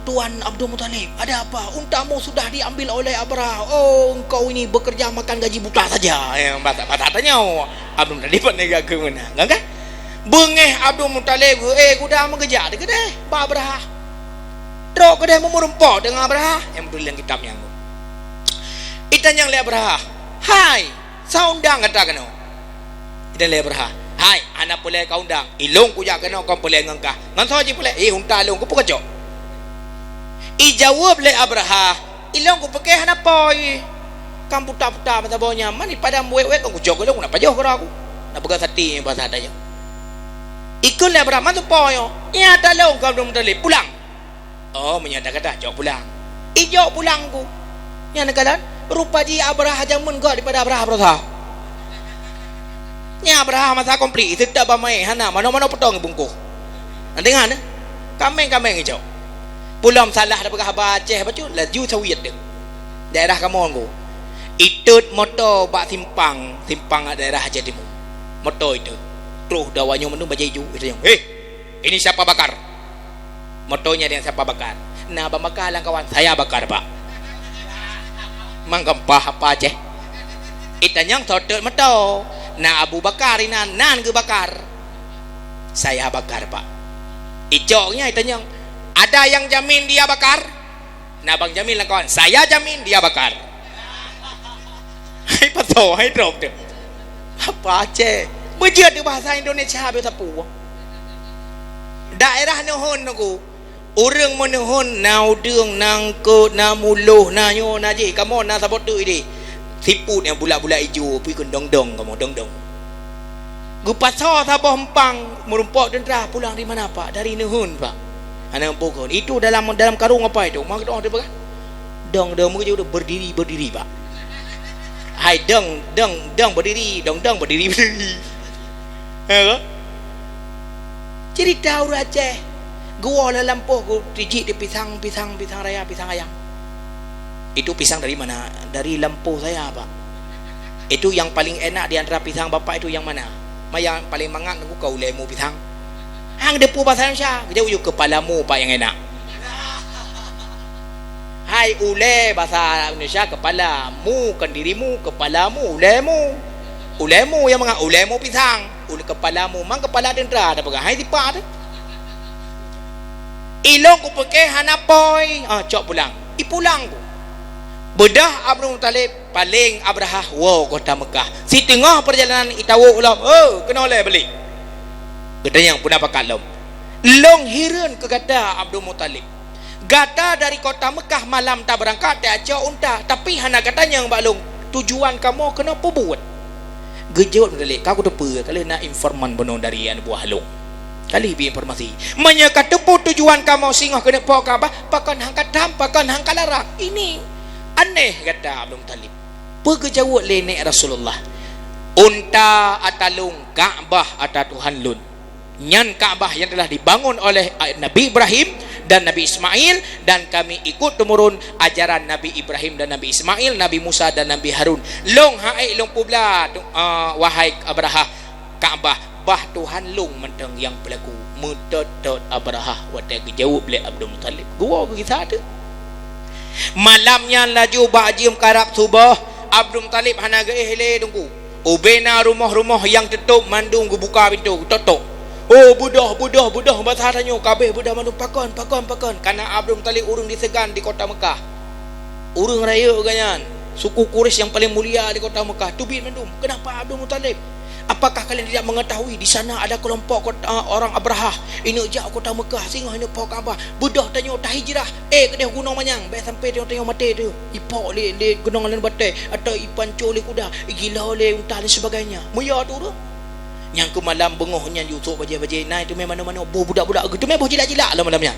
Tuan Abdul Muttalib ada apa untamu sudah diambil oleh Abrahah oh engkau ini bekerja makan gaji buta saja yang tanya Abdul Muttalib negak ke mana kan bengeh Abdul Muttalib kuda mengejar ke deh ba Abrahah trok ke deh memerumpok dengan Abrahah yang betul yang kitabnya itanya le Abrahah hai saundang kata kena ida le Abrahah hai anak pulai kau undang ilong ku jak kena kau pulai ngangkah ngan soji pulai unta long ku pekejok jawab le Abrahah ilong ku pakai hana poi kam puta-puta mata bawanya mani pada muwek-wek ku jok long nak pajah kira aku nak pegang sati bahasa adanya ikut le Abrahah man tu poi ya talong kau belum dalih pulang oh menyata kata jok pulang jok pulang ku yang nekalan rupa ji Abrahah jamun kau daripada Abrahah berasa nya Abraham masa komplit tidak bamai hana mana-mana potong bungkuh nanti kan kameng hijau pulang salah dapat khabar Aceh bacu laju sawit dia daerah kamu aku itut motor bak simpang daerah Jatimu motor itu terus dawanya menu bajaju itu yang ini siapa bakar motornya dengan siapa bakar nah bakar lang kawan saya bakar pak manggempah apa Aceh itanyang totot motor nah Abu Bakar nan ke bakar saya bakar pak icoknya itanya ada yang jamin dia bakar nah bang jamin lah kawan saya jamin dia bakar hai pato hai drop tu apa Aceh berjaya di bahasa Indonesia biasa pu daerah nuhun aku orang menuhun naudung nangkut namuluh nanyo naji kamu na sabot tu ini siput yang bulat-bulat hijau pergi ke dong-dong kamu dong-dong gupasar sabah hempang merumpok tentera pulang di mana pak dari Nuhun pak anak pokok itu dalam karung apa itu mak dong apa dong mungkin udah berdiri pak hai dong berdiri dong berdiri ya cerita orang Aceh gua dalam poh tijik di pisang raya pisang ayam itu pisang dari mana? Dari lempu saya pak. Itu yang paling enak di antara pisang bapak itu yang mana? Yang paling mangat aku kau lemu pisang. Hang depu bahasa Indonesia. Dia ujuk kepalamu pak yang enak. Hai ule bahasa Indonesia kepalamu kan dirimu kepalamu ulemu yang mangat ulemu pisang ule kepalamu mang kepala dendra ada pegang hai tipa tu. Ilong ku pakai hanapoi cok pulang. Pulang ku. Bedah Abdul Muttalib paling Abrahah kota Mekah si tengah perjalanan itawu ulam kena oleh balik gede yang pun apa kalom long hirun ke gata Abdul Muttalib gata dari kota Mekah malam tak berangkat tak acak unta tapi hana katanya yang baklong tujuan kamu kenapa buat gejot Muttalib kau depa kalau nak informan benar dari buah long Kali bi informasi. Menyeka tepu tujuan kamu singoh kena po Kaabah, pakon hang katam, pakon hang kalarak. Ini aneh kata Abdul Muttalib. Pegejawuk lenek Rasulullah. Unta atalung Kaabah ata Tuhan lun. Nyan Kaabah yang telah dibangun oleh Nabi Ibrahim dan Nabi Ismail, dan kami ikut temurun ajaran Nabi Ibrahim dan Nabi Ismail, Nabi Musa dan Nabi Harun. Long haik long publa wahai Abraha Kaabah. Bah Tuhan long mentang yang berlaku mutadot Abraha wadah kejawab oleh Abdul Muttalib. Gua kisah tu. Malamnya laju ba'jim karab subah, Abdul Muttalib hana ge hele tunggu. Ubena rumah-rumah yang tutup mandung gu buka pintu tutup. Oh budah bahasa tanya kabeh budah mandung pakon. Karena Abdul Muttalib urang disegan di kota Mekah. Urang raya ganyan. Suku Quraisy yang paling mulia di kota Mekah. Tubit mandung. Kenapa Abdul Muttalib? Apakah kalian tidak mengetahui di sana ada kelompok orang Abraha ini jak kota Mekah singoh ini pok Kaabah budah tanya tak hijrah kedeh gunung manyang baik sampai tengok mati tu ipok le gunung lain batai atau ipan coli kuda gila le unta dan sebagainya muya tu yang ke malam bengohnya Yusuf baje-baje naik tu memang mana budak-budak gitu memang jilak-jilak lah malamnya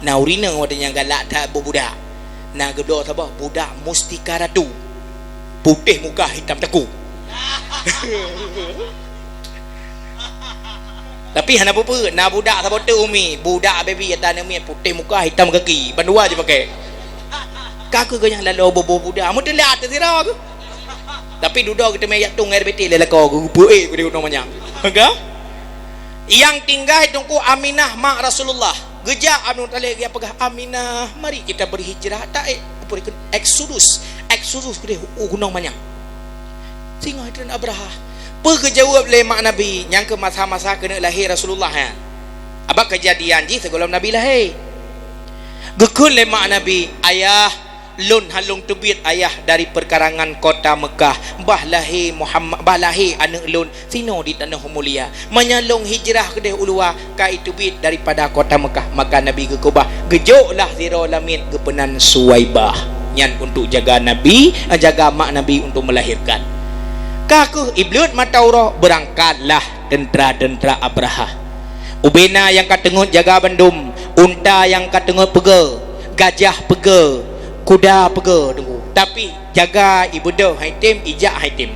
nah urina wadanya galak tak budak nah gedor sabah budak mustika ratu putih muka hitam teku. Tapi hana apa nak budak sabota umi budak baby atas umi putih muka hitam kaki bandua je pakai kaku ganya lalu bobo budak mu telat sira aku tapi duduk kita meyak tung air betul lelako buik di gunung manyang enggak yang tinggal tungku Aminah mak Rasulullah gejak Abdul Muttalib dia pegah Aminah mari kita berhijrah tak Exodus ke gunung manyang singoh itu Abraha. Pegejawab le mak Nabi yang ke masa-masa kena lahir Rasulullah ya. Abang kejadian ji sebelum Nabi lahir. Gekun le mak Nabi ayah lun halung tebit ayah dari perkarangan kota Mekah. Bah lahir Muhammad bah lahir anak lun sino di tanah mulia. Menyalung hijrah ke deh ulua kai tebit daripada kota Mekah. Maka Nabi ke Kubah gejoklah zira lamin ke penan Suwaibah. Nyan untuk jaga Nabi, jaga mak Nabi untuk melahirkan. Kaku iblut mataurah berangkatlah tentera Abraha. Ubena yang katengut jaga bandum, unta yang katengut pega, gajah pega, kuda pega tunggu. Tapi jaga ibudah haitim ijak haitim.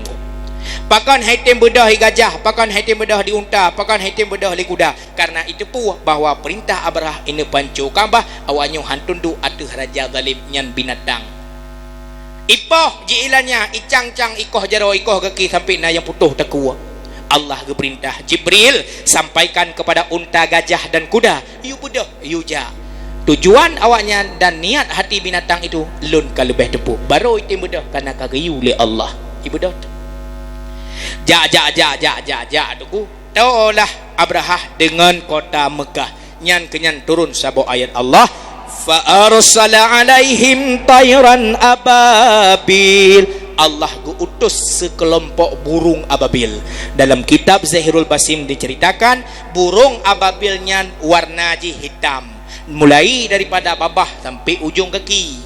Pakan haitim bedah di gajah, pakan haitim bedah di unta, pakan haitim bedah di kuda. Karena itu pun bahawa perintah Abraha ini pancu Kaabah awaknya hantundu atuh raja zalim nyan binatang. Ipoh jiilannya icang-cang ikoh jaro ikoh kaki sampai na yang putuh teku. Allah berperintah Jibril sampaikan kepada unta, gajah dan kuda, yu budah yu ja. Tujuan awaknya dan niat hati binatang itu lun ka lebih tepu. Baru itu budah karena kagayu le Allah. Ibudah. Ja tuku. Taulah Abraha dengan kota Mekah. Nyan kenyan turun sabo ayat Allah. Fa arsala alaihim tayran ababil. Allah utus sekelompok burung ababil. Dalam kitab Zahirul Basim diceritakan burung ababilnya warna hitam, mulai daripada babah sampai ujung kaki.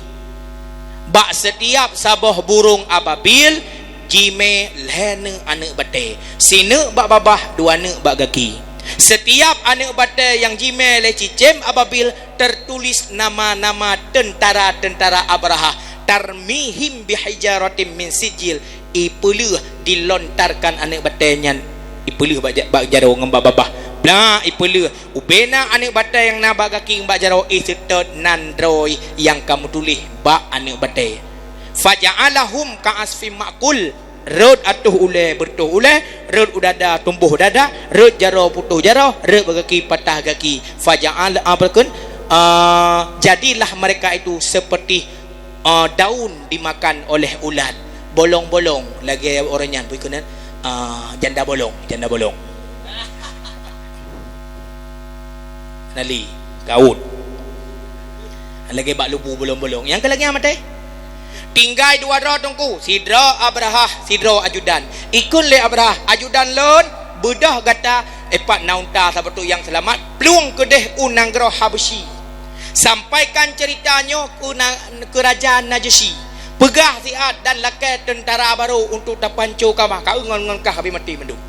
Bak setiap sabah burung ababil jime lene anak bate. Sine bak babah dua anak bak kaki. Setiap anak bate yang jime le cicem ababil tertulis nama-nama tentara-tentara Abraha. Tarmihim bihijaratim min sijil. Ipuluh dilontarkan anak batenya. Ipuluh bak jaro ngembak babah. Bla ipuluh ubena anak bate yang nabak kaki ngembak jaro isetot nandroi yang kamu tulis bak anak bate. Faja'alahum ka'asfim ma'kul. Rod atuh ule bertuh ule, rod udada tumbuh dada, rod jaro putuh jaro, rod berkaki patah kaki. Faja'al abalkun jadilah mereka itu seperti daun dimakan oleh ulat, bolong-bolong lagi orangnya bukan janda bolong nali gaun lagi bak lubu bolong-bolong yang kelagi amat tinggal dua roh tungku sidra Abraha sidra ajudan ikun le Abraha ajudan lon bedah gata epat naunta sabatu yang selamat peluang kedeh unanggro Habsyi sampaikan ceritanya ke kerajaan Najasyi pegah siat dan lakai tentara baru untuk tapancu Kaabah kau ngon kah habis mati mendung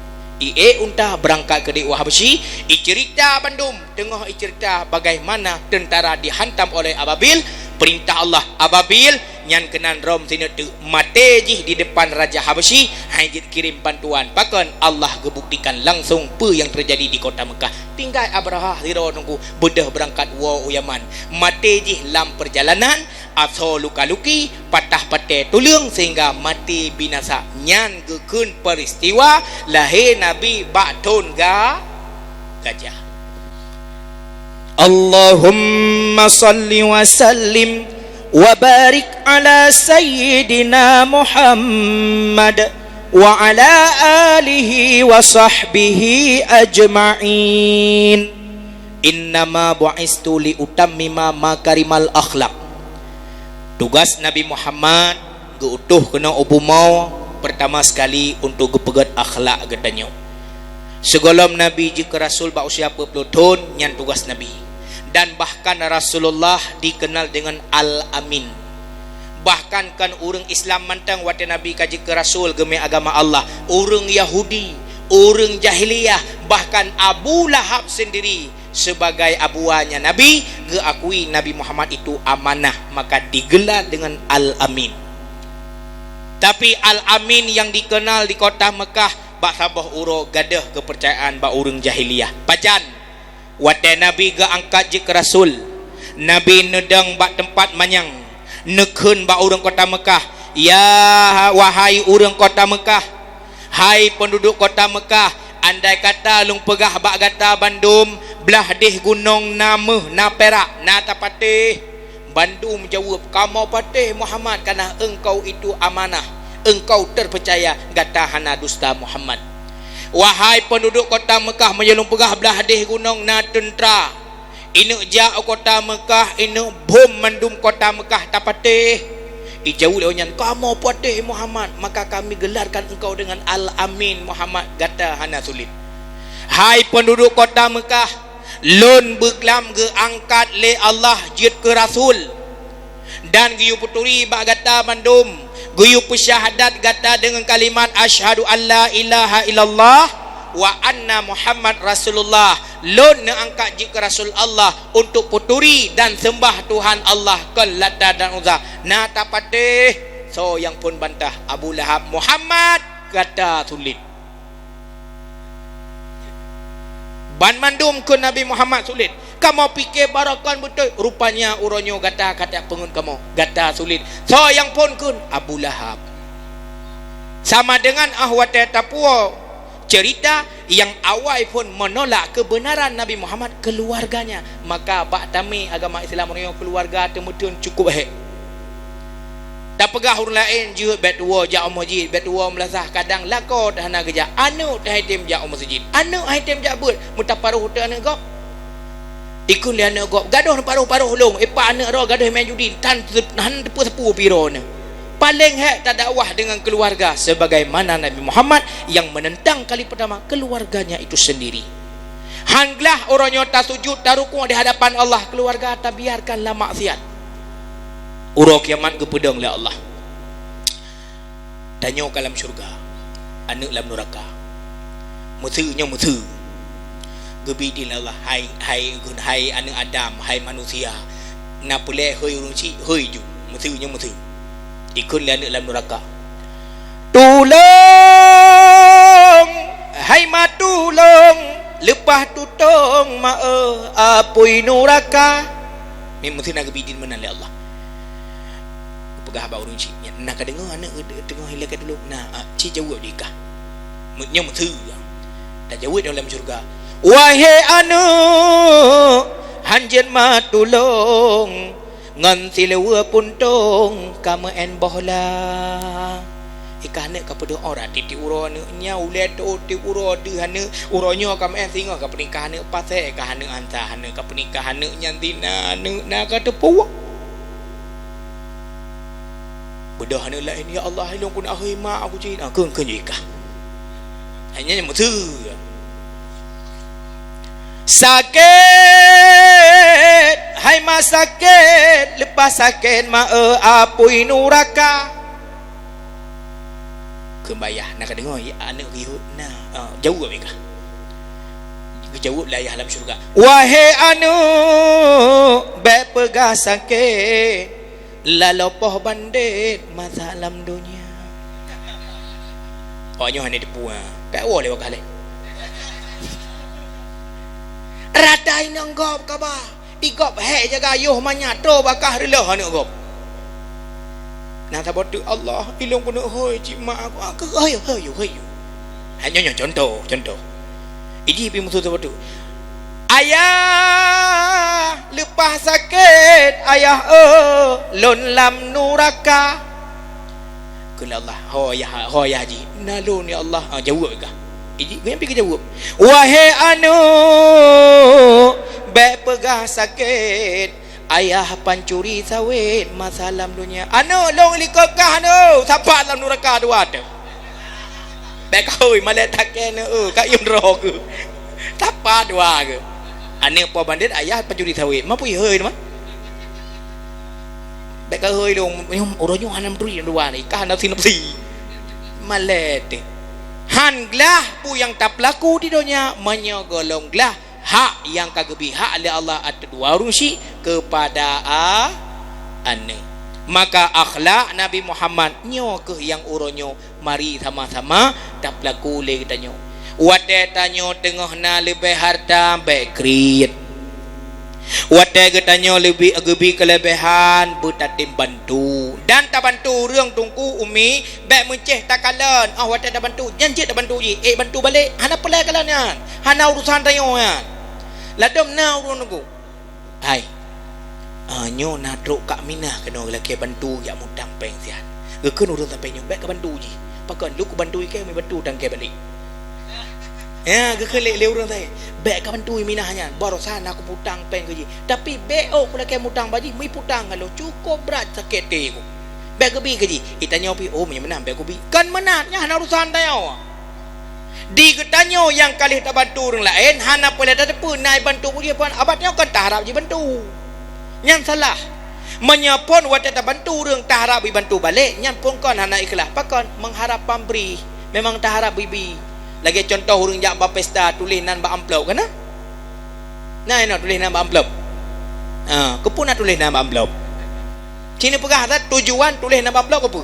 unta berangkat ke Dewah Habsyi. Cerita Bandung tengah cerita bagaimana tentara dihantam oleh Ababil. Perintah Allah Ababil nyan kenan rom sini tu mate jih di depan Raja Habsyi. Hajit kirim bantuan. Bahkan Allah gebuktikan langsung apa yang terjadi di kota Mekah. Tinggal Abraha zero nunggu bedah berangkat wa Yaman. Mate jih lam perjalanan asal luka-luki patah patah tulang sehingga mati binasa. Nyan gekun peristiwa lahir Nabi Ba'tun gajah. Allahumma salli wa sallim wa barik ala sayyidina Muhammad wa ala alihi wa sahbihi ajma'in. Innama bu'istu li utammima makarimal akhlaq. Tugas Nabi Muhammad geutuh kena ubumau pertama sekali untuk gepegat akhlak gedanya. Segolom Nabi jika Rasul ba usia 40 tahun nyan tugas Nabi. Dan bahkan Rasulullah dikenal dengan Al-Amin. Bahkan kan orang Islam mantang wate Nabi kaji ke Rasul geme agama Allah. Orang Yahudi, orang Jahiliyah, bahkan Abu Lahab sendiri sebagai abuannya Nabi geakui Nabi Muhammad itu amanah, maka digelar dengan Al-Amin. Tapi Al-Amin yang dikenal di kota Mekah bak sabah uro gadah kepercayaan bak orang Jahiliyah. Pajan wate Nabi ga angkat je ke Rasul, Nabi nedang bak tempat manyang nekun bak orang kota Mekah. Ya wahai orang kota Mekah, hai penduduk kota Mekah, andai kata lung pegah bak gata Bandung belah deh gunung nama na Perak na tapatih, Bandung jawab kamu patih Muhammad karena engkau itu amanah, engkau terpercaya, gata hana dusta Muhammad. Wahai penduduk kota Mekah menjelung pegah belah deh gunung na tentera, inu ja kota Mekah, inu bom mandum kota Mekah tapatih. Ijau leonyan kamu patih Muhammad, maka kami gelarkan engkau dengan Al-Amin Muhammad, gata hana sulit. Hai penduduk kota Mekah, lon beklam ge angkat le Allah jid ke Rasul, dan giyu puturi bak gata Bandung giyu pesyahadat gata dengan kalimat asyhadu alla ilaha illallah wa anna Muhammad Rasulullah. Lon ne angkat jid ke Rasul Allah untuk puturi dan sembah Tuhan Allah kal Lata dan Uzza. Na tapatih so yang pun bantah Abu Lahab Muhammad kata sulit. Ban mandum ke Nabi Muhammad sulit. Kamu fikir barakan betul, rupanya uronyo gata kata pengun kamu gata sulit. So yang pun kun Abu Lahab sama dengan ahwate tapua cerita yang awal pun menolak kebenaran Nabi Muhammad keluarganya. Maka bak tami agama Islam orangnya keluarga temutun cukup baik. Tak pegah orang lain je bet tua jak masjid, bet tua melasah kadang lakor dah nak kerja. Anu dah item jak masjid. Anu item jak ber mutaparuh hotel anak gop. Ikun dia anak gop. Gaduh paruh-paruh long. Epa anak ro gaduh main judi tan tepu-tepu piro ne. Paling hak tak dakwah dengan keluarga sebagaimana Nabi Muhammad yang menentang kali pertama keluarganya itu sendiri. Hanglah orangnya tak sujud tak rukuk di hadapan Allah, keluarga tak biarkanlah maksiat. Urok kiamat kepedang oleh Allah. Tanya kalam syurga, anak dalam neraka. Musuhnya musuh. Gebidil Allah, hai anak Adam, hai manusia. Na boleh hoi urung si, hoi ju. Musuhnya musuh. Ikun anak dalam neraka. Tolong, hai ma tolong, lepas tutong ma apoi neraka. Memang mesti nak gebidil mana oleh Allah. Pegah abang orang cik nak dengar anak tengah hilang dulu. Nah cik jawab dia kah nya mutu tak jawab dalam syurga. Wahai anak hanjen ma tolong ngan silewa puntong kamu en bohla ikah anak kepada orang titi uro anak nya ulet ti uro de anak uronyo kamu en singa ka pernikahan anak pasal ka anak antah anak ka pernikahan anak nyantina anak nak kata puak bedah anak lain. Ya Allah hilong kun akhir mak aku cik keng jika hanya yang mutu sakit hai ma sakit lepas sakit ma apui nuraka ke bayah nak dengar ya anak riut nah jauh mereka jauh layah dalam syurga wahai anu baik pegah sakit lalopoh bandit masa alam dunia nyo hanya depu tak boleh wakale radai nanggop kaba igop he jaga yuh manya to bakah relah anak gop nah tabotu Allah ilung kena hoi cik mak aku hayo hanya contoh ini pi musuh tabotu ayah lepas sakit ayah lon lam nuraka kula Allah hoya haji nalun ya Allah jawab ke ini yang pergi jawab wahai anu baik pegah sakit ayah pancuri sawit masalam dunia anu long likokah anu siapa dalam neraka dua tu baik oi malai taken ka imro ke siapa dua ke anu po bandit ayah pancuri sawit mampu heuy mah baik heuy dong orangnya hanam turi dua ni ka hanam sinopsi malai te hanglah pu yang tak pelaku di dunia menyogolonglah hak yang kagebi hak oleh Allah ada dua rusi kepada ane maka akhlak Nabi Muhammad nyo ke yang uronyo mari sama-sama tak pelaku le kita nyo wate tanyo tengah na lebih harta baik kriet wate kita nyo lebih agebi kelebihan betatim bantu dan tak bantu reung tungku umi baik menceh takalan wate tak bantu janji tak bantu ji bantu balik hana pelai kalannya hana urusan tayo ladom na urun aku hai nyo na truk kak minah kena laki bantu ya mutang peng sian gekeun urun sampai nyo baik ka bantu ji pakan lu ku bantu ke mi bantu tang ke balik ya gekeun le urun sai baik ka bantu minahnya barusan aku putang peng ke ji tapi beo ku laki mutang baji mi putang kalau cukup berat sakit te ku baik gebi ke ji itanya pi menang baik ku bi kan menatnya hana urusan tayo di ketanyo yang kali tak bantu orang lain hana boleh ada pun naik bantu dia pun abatnya kan tak harap dia bantu yang salah menyapon wata tak bantu orang tak harap dibantu balik yang pun kan hana ikhlas pakon mengharap pemberi memang tak harap bibi lagi contoh orang jak ba pesta tulis nan ba amplop kan nah nak tulis nan ba amplop kepun nak tulis nan ba amplop sini pegah tak tujuan tulis nan ba amplop apa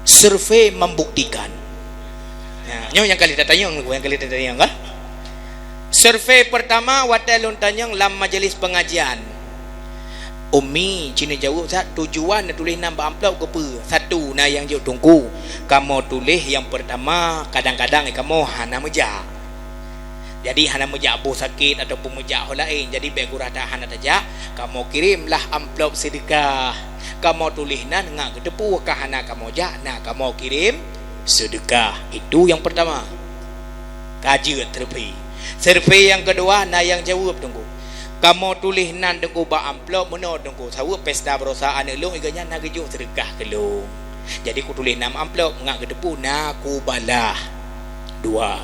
survei membuktikan nyo yang kali tatanyong kan survei pertama watalun tanyong lam majlis pengajian umi cina jawab tujuan nak tulis nambah amplop ke apa satu na yang jauh tunggu kamu tulis yang pertama kadang-kadang kamu hana mejak jadi hana mejak bos sakit ataupun mejak hal lain jadi begurah dah hana tajak kamu kirimlah amplop sedekah kamu tulis nan ngak gedepu ka hana kamu jak nah kamu kirim sedekah itu yang pertama kaji survei yang kedua na yang jawab tunggu kamu tulis nan tunggu ba amplop meno tunggu sawu pesta perusahaan elong iganya na gejuk sedekah kelong jadi ku tulis nama amplop ngak gedepu na ku balah dua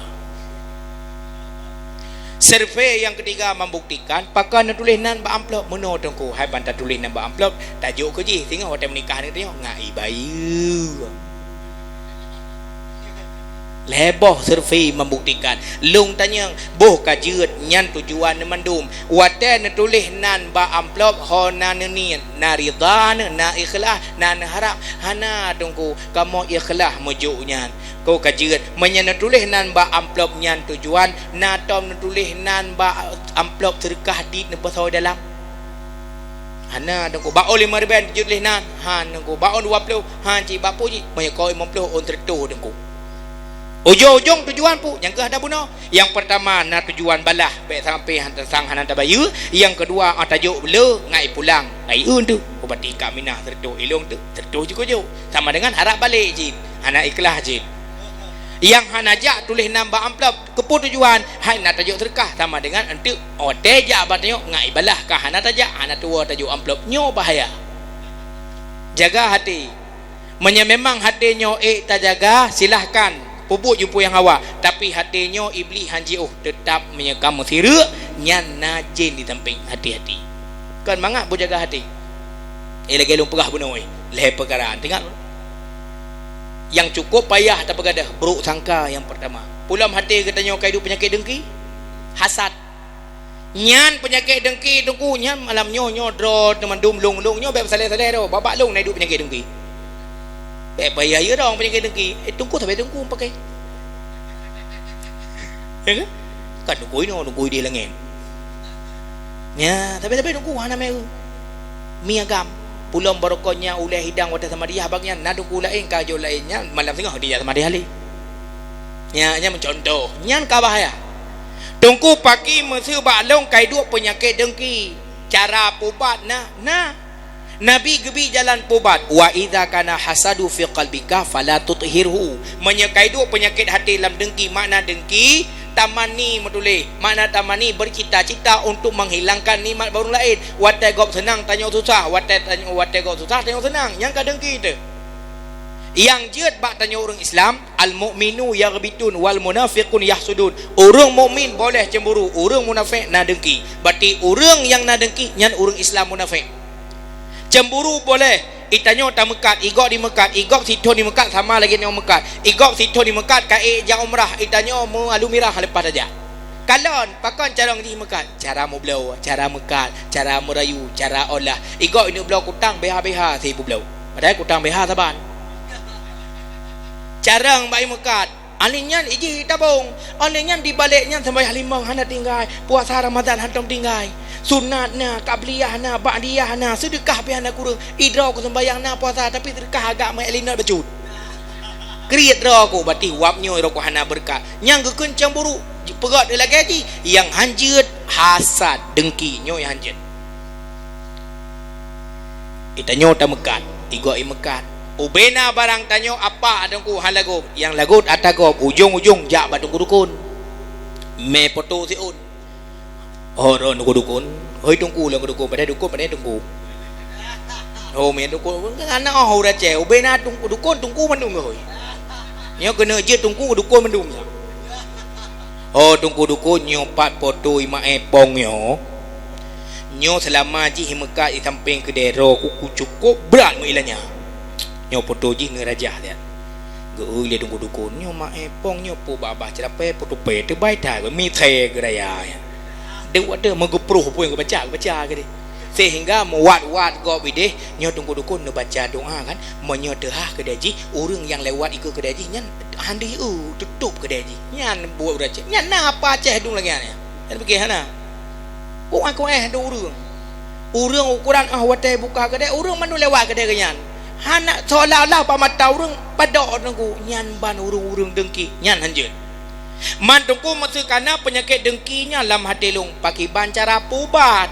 survei yang ketiga membuktikan pakai tulis nan ba amplop meno tunggu hai bantah tulis nan ba amplop tajuk ke ji tengok hotel menikah ni tengok ngai bayu leboh survei membuktikan lung tanya boh kajiut nyan tujuan mandum wate na tulis nan ba amplop hona ni na ridha na ikhlas na harap hana tunggu kamu ikhlas mujuknya kau kajiut menyan tulis nan ba amplop nyan tujuan na tom tulis nan ba amplop sedekah di nepasau dalam hana tunggu ba 5,000 tulis nan han tunggu ba 20 han ci ba pu ji menyekoi 50 on tertu tunggu ujung-ujung tujuan pu yang ke ada buno yang pertama na tujuan balah baik sampai hantar sang hanan tabayu yang kedua tajuk bela ngai pulang ai tu ubati kak minah tertu ilung tu tertu juga jo sama dengan harap balik jin hana ikhlas jin yang hanajak tulis nambah amplop kepu tujuan hai nak tajuk sedekah sama dengan entu oteja batanya ngai balah kah hana tajak hana tua tajuk amplop nyo bahaya jaga hati memang hatinya tak jaga silahkan pupuk jumpa yang awak tapi hatinya iblis hanji tetap menyekam mesira nyan najin di samping hati-hati kan mangak bu jaga hati lagi lung pegah bunoi leh perkaraan tengok Yang cukup payah tak bergadah, buruk sangka yang pertama. Pulam hati katanya kau hidup penyakit dengki, hasad. Nyan penyakit dengki tungku nyan malam nyo drot teman dum long nyo beb saleh-saleh dah. Babak long nak hidup penyakit dengki. Beb payah ya dong penyakit dengki. Tungku sampai tungku pakai. Ya kan? Kan tungku dia langit. Ya, tapi tungku hana meu. Mi agam. Pulang barokahnya ulai hidang wata sama dia bagnya nadu kula lain kajo lainnya malam tengah dia sama dia ali. Nya mencontoh. Nyan ka bahaya. Tungku pagi mesti balong kai dua penyakit dengki. Cara pubat nah. Nabi gebi jalan pubat. Wa idza kana hasadu fi qalbika fala tuthhirhu. Menyekai dua penyakit hati dalam dengki. Makna dengki tamani metulih. Makna tamani bercita-cita untuk menghilangkan nikmat baru lain. Watai gop senang tanya susah, watai gop susah tanya senang. Yang kadang kita yang jeut bak tanya orang Islam, al mukminu yaghbitun wal munafiqun yahsudun. Orang mukmin boleh cemburu, orang munafik nak dengki. Berarti orang yang nak dengki nyan orang Islam munafik. Cemburu boleh, itanyo tak mekat, igok di mekat, igok situ di mekat sama lagi dengan mekat. Igok situ di mekat kai jak umrah, itanyo mu alu mirah lepas saja. Kalon pakon cara di mekat, cara mu belau, cara mekat, cara merayu, cara olah. Igok ini belau kutang beha-beha si belau. Padahal kutang beha saban. Cara bayi mekat, alinyan iji tabung, alinyan di baliknya sembahyang limang hana tinggal, puasa Ramadan hantam tinggal. Sunatna, qabliyahna, ba'diyahna, sedekah pihana kurang, idraw ku sembahyang na puasa tapi sedekah agak mai elina becut. Kriat draw ku berarti wapnyo ira ku hana berkat. Yang gekeun cemburu, pegat dia lagi haji, yang hanjeut hasad, dengki nyo yang hanjeut. Itanyo ta mekat, igok i mekat. Ubena barang tanyo apa adangku halago, yang lagut atagop ujung-ujung jak batung dukun. Me foto siun. Orang dukun, hoi tungku lang dukun, pada tungku. Oh, main dukun, anak orang ceh, ubena tungku mendung hoi. Nyo kena je tungku dukun mendung. Oh, tungku dukun nyo pat foto ima epong nyo selama ji himeka di samping kedero kuku cukup berat muilanya. Nyo foto ji ngerajah dia. Geu le tungku dukun nyo ma epong nyo pu babah cerape foto pe te bai tai mi the geraya. Dia ada menggepruh apa yang baca ke dia. Sehingga muat-wat go bideh nyo tunggu dukun no baca doa kan, menyo dehah ke daji orang yang lewat ikut ke daji nyan handi tutup ke daji. Nyan buat urace. Nyan na apa ceh dung lagi nya. Dan pergi hana. Oh aku ada orang. Orang ukuran watai buka ke dia, orang manu lewat ke dia nyan. Hana seolah-olah pa mata orang padok nunggu nyan ban urung-urung dengki. Nyan hanjeut. Mantungku masukana penyakit dengkinya dalam hati long pakai bancara pubat.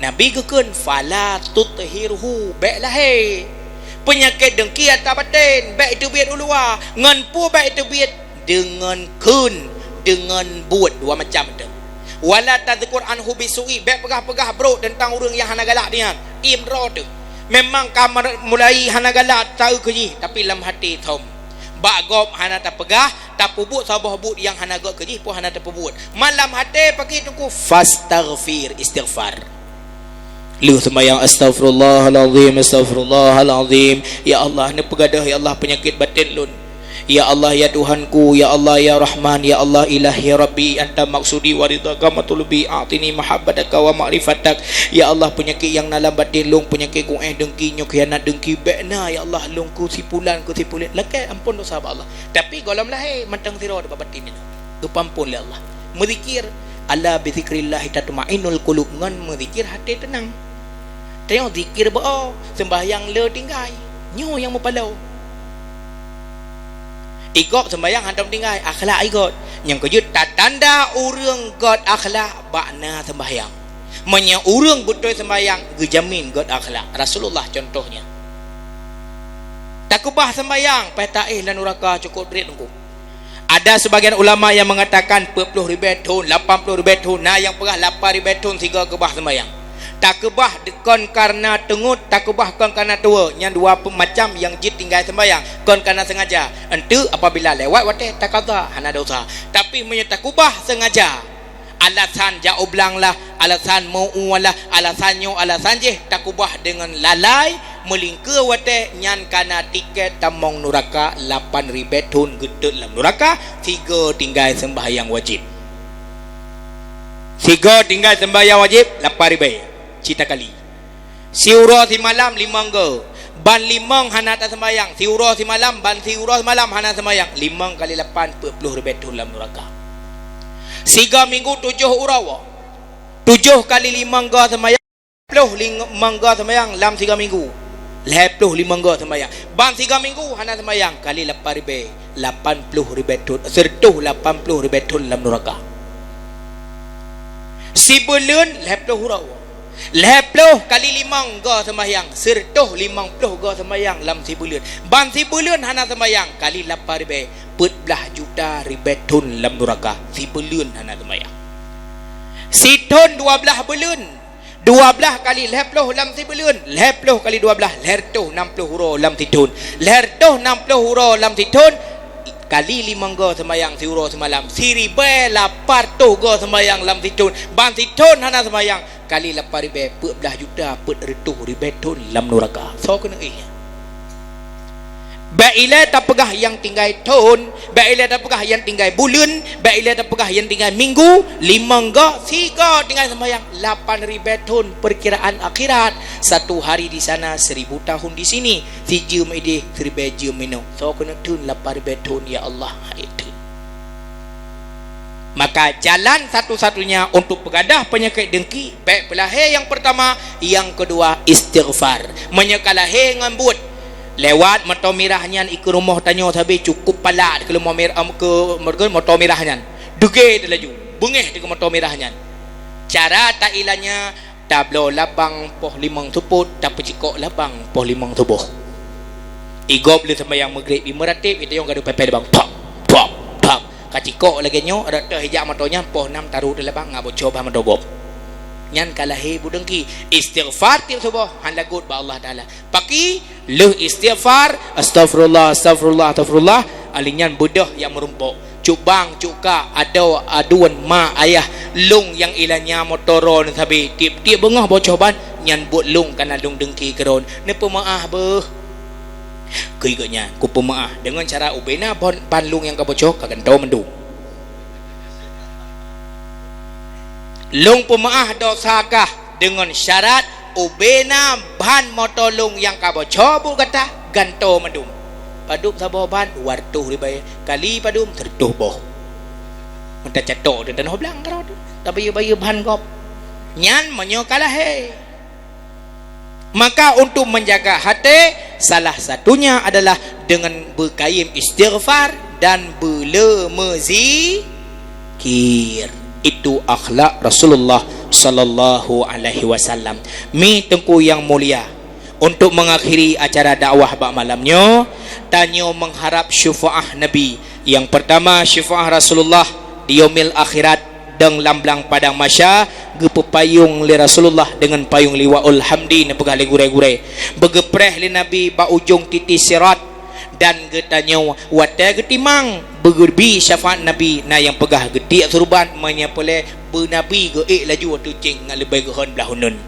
Nabi kekun fala tuthhirhu baiklah he. Penyakit dengki atas batin baik itu biat ulua ngan pu baik itu biat dengan kun dengan buat dua macam tu. Wala tadzkur anhu bisu'i baik pegah-pegah bro tentang orang yang hana galak dia. Imro tu. Memang kamar mulai hana galak tahu keji tapi dalam hati thom. Bak gop hana tak pegah tak pubut sabah but yang hana gop keji pun hana tak pubut. Malam hati pagi tunggu fastaghfir istighfar. Lu sembahyang astaghfirullahalazim. Ya Allah ni pegadah ya Allah penyakit batin lun. Ya Allah ya Tuhanku, ya Allah ya Rahman, ya Allah ilahi Rabbi, anta maksudi waridaka matulubi a'tini mahabbataka wa ma'rifatak. Ya Allah penyakit yang dalam batin long, penyakit ku dengki nyo khianat dengki bekna ya Allah long ku sipulan lekai ampun dosa Allah. Tapi golam lahir mantang sira dekat batin ni. Kepampun ya Allah. Menzikir ala bi zikrillah tatma'innul qulub, ngan menzikir hati tenang. Tengok zikir bao sembahyang le tinggai. Nyo yang mepalau. Ikut sembahyang hantam tinggal akhlak ikut yang kejut tak tanda urang god akhlak bakna sembahyang menya urang betul sembahyang gejamin god akhlak. Rasulullah contohnya takubah sembahyang petaih dan neraka cukup berit tunggu. Ada sebagian ulama yang mengatakan 40,000 tahun 80,000 tahun nah yang perah 8,000 tahun sehingga kebah sembahyang. Takubah kon karena tengut, takubah kon karena tua. Yang dua macam yang jit tinggal sembahyang. Kon karena sengaja. Entu apabila lewat wateh takadha hana dosa. Tapi menyetakubah sengaja. Alasan jauh belang lah, alasan mau lah, alasannya alasan je takubah dengan lalai melingkar wate nyan kana tiket tamong neraka 8,000 tahun gedut dalam neraka. 3 tinggal sembahyang wajib. 3 tinggal sembahyang wajib 8,000 cita kali. Siura si malam 5 ke. Ban 5 hana tak sembahyang. Siura si malam ban siura semalam hana sembahyang. 5 kali 8 40,000 tahun dalam neraka. 3 minggu 7 urawa. 7 kali 5 ke sembahyang 10 ke sembahyang dalam 3 minggu. 55 ke sembahyang. Ban 3 minggu hana sembahyang kali 8,000 80,000 tahun. Sertuh 80,000 tahun dalam neraka. Si bulan 50 urawa. 50 kali 5 ke sembahyang sertuh 50 ke sembahyang dalam si bulan. Ban si bulan hana sembahyang kali 8,000 14 juta ribet tahun dalam neraka. Si bulan hana sembahyang. Si tahun 12 bulan 12 kali 50 dalam si bulan 50 kali 12 lertuh 60 huruf dalam si tahun lertuh 60 huruf dalam si tahun kali 5 go sembahyang si huruf semalam 1,800 go sembahyang dalam si tahun ban si tahun hana sembahyang kali 8,000 14 juta 400 ribet tahun dalam neraka. So kena Ba'ilah tak pegah yang tinggal tahun, ba'ilah tak pegah yang tinggal bulan, ba'ilah tak pegah yang tinggal minggu, 5 gak, 3 tinggal sembahyang 8,000 tahun perkiraan akhirat. 1 hari di sana 1,000 tahun di sini. 3 jam ini 1,000 jam minum. So kena tun 8,000 tahun ya Allah itu. Maka jalan satu-satunya untuk pegadah penyakit dengki baik pelahir yang pertama, yang kedua istighfar. Menyekalahi ngambut lewat motor mirahnya ikut rumah tanya sabi cukup palak ke rumah merah ke motor mirahnya duge dia laju bengih ke motor mirahnya. Cara tak ilanya tablo labang poh 5 tuput tak pecikok labang poh 5 tubuh igop le sembahyang maghrib 5 ratib itu yang gaduh pepe labang pop pop pop kacikok lagi nyo ada hijab motornya poh 6 taruh di labang ngabo coba motor gop nyan kalahi budengki istighfar tiap subuh han lagut ba Allah taala paki leh istighfar astagfirullah astagfirullah astagfirullah alinyan bedah yang merumpuk cubang cuka ada aduan ma ayah lung yang ilanya motoron sabi tiap-tiap bengah bocoban nyan buat lung kana lung dengki keron ne pemaah beuh keiganya ku pemaah dengan cara ubena pan lung yang kabocok kagantau mendung lung pemaah dosakah dengan syarat ubena ban motolung yang kabocor bu kata ganto medum padum sabo ban wartuh ribai kali padum tertuh boh mentah catok dan hoblang karo tapi bayu ban kop nyan menyokalah he. Maka untuk menjaga hati salah satunya adalah dengan berkaim istighfar dan belemezikir. Itu akhlak Rasulullah sallallahu alaihi wasallam. Mi tengku yang mulia, untuk mengakhiri acara dakwah bak malamnya, tanya mengharap syafaah Nabi. Yang pertama syafaah Rasulullah di yaumil akhirat deng lamblang padang masya gepepayung li Rasulullah dengan payung liwaul hamdi na pegah li gure-gure begepreh li Nabi ba ujung titis sirat dan getanya wate getimang begerbi syafaat Nabi na yang pegah geti surban menyapole benabi ge laju tu cing ngalebay gehon belahunun.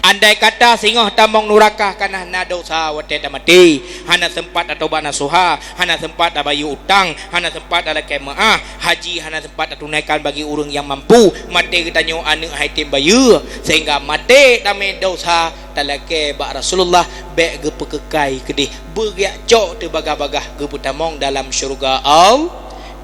Andai kata singah tamong nurakah kana na dosa wate tamati hana sempat atau bana suha hana sempat abayu utang hana sempat ala kemaah haji hana sempat tunaikan bagi urang yang mampu mate getanyo anu haitim bayu sehingga mate tame dosa talake ba Rasulullah be ge pekekai kedih bergiak cok te bagah-bagah ge putamong dalam syurga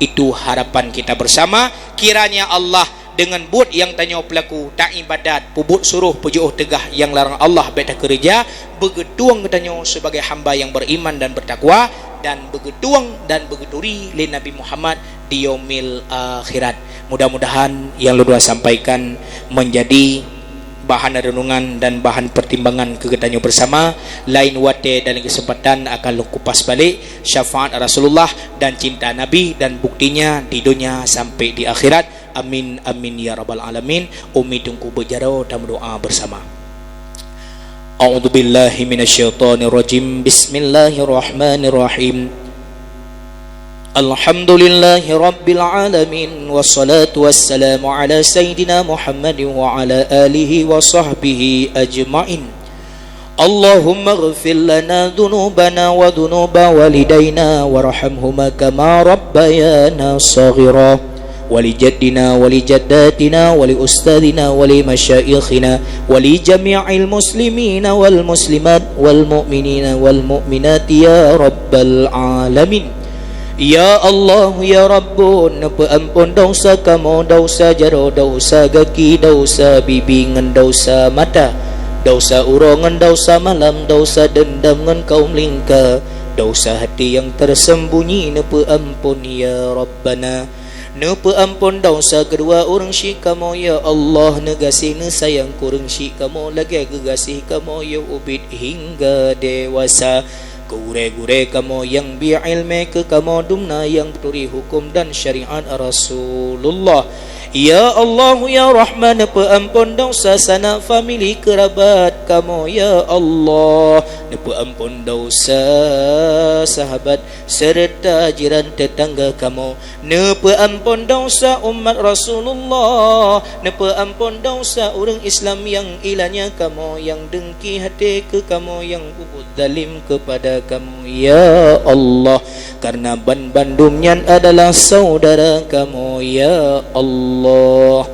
itu harapan kita bersama. Kiranya Allah dengan buat yang tanya pelaku tak ibadat pubut suruh pujuh tegah yang larang Allah beta kerja begetuang tanya sebagai hamba yang beriman dan bertakwa dan begetuang dan begeturi li Nabi Muhammad di yaumil akhirat. Mudah-mudahan yang lu sampaikan menjadi bahan renungan dan bahan pertimbangan kegetanyo bersama. Lain wate dalam kesempatan akan lu kupas balik syafaat Rasulullah dan cinta Nabi dan buktinya di dunia sampai di akhirat. Amin amin ya rabbal alamin. Umi tunggu berjaro dan berdoa bersama. A'udzubillahi minasyaitonirrajim. Bismillahirrahmanirrahim. Alhamdulillahi rabbil alamin wassalatu wassalamu ala sayyidina Muhammadin wa ala alihi wa sahbihi ajma'in. اللهم اغفر لنا ذنوبنا وذنوب والدينا وارحمهما كما ربيانا صغيرا ولجدنا ولجداتنا ولأستاذنا ولمشايخنا ولجميع المسلمين والمسلمات والمؤمنين والمؤمنات يا رب العالمين. Ya Allah, ya Rabbun, ampun dosa kamu, dosa jaro, dosa kaki, dosa bibi, ngan dosa mata, dosa urongan, dosa malam, dosa dendam ngan kaum lingka, dosa hati yang tersembunyi, ampun ya Rabbana. Ampun dosa kedua orang syik kamu ya Allah, negasi sayang kurang syik kamu, lagi kegasih kamu ya ubid hingga dewasa. Gure-gure kamu yang bi'ilmi ke kamu dumna yang turi hukum dan syariat Rasulullah. Ya Allah ya Rahman, ampun dosa sanak family kerabat kamu ya Allah. Ampun dosa sahabat serta jiran tetangga kamu. Ampun dosa umat Rasulullah. Ampun dosa orang Islam yang ilahnya kamu, yang dengki hati ke kamu, yang bubut zalim kepada kamu ya Allah. Karena bandumnya adalah saudara kamu ya Allah.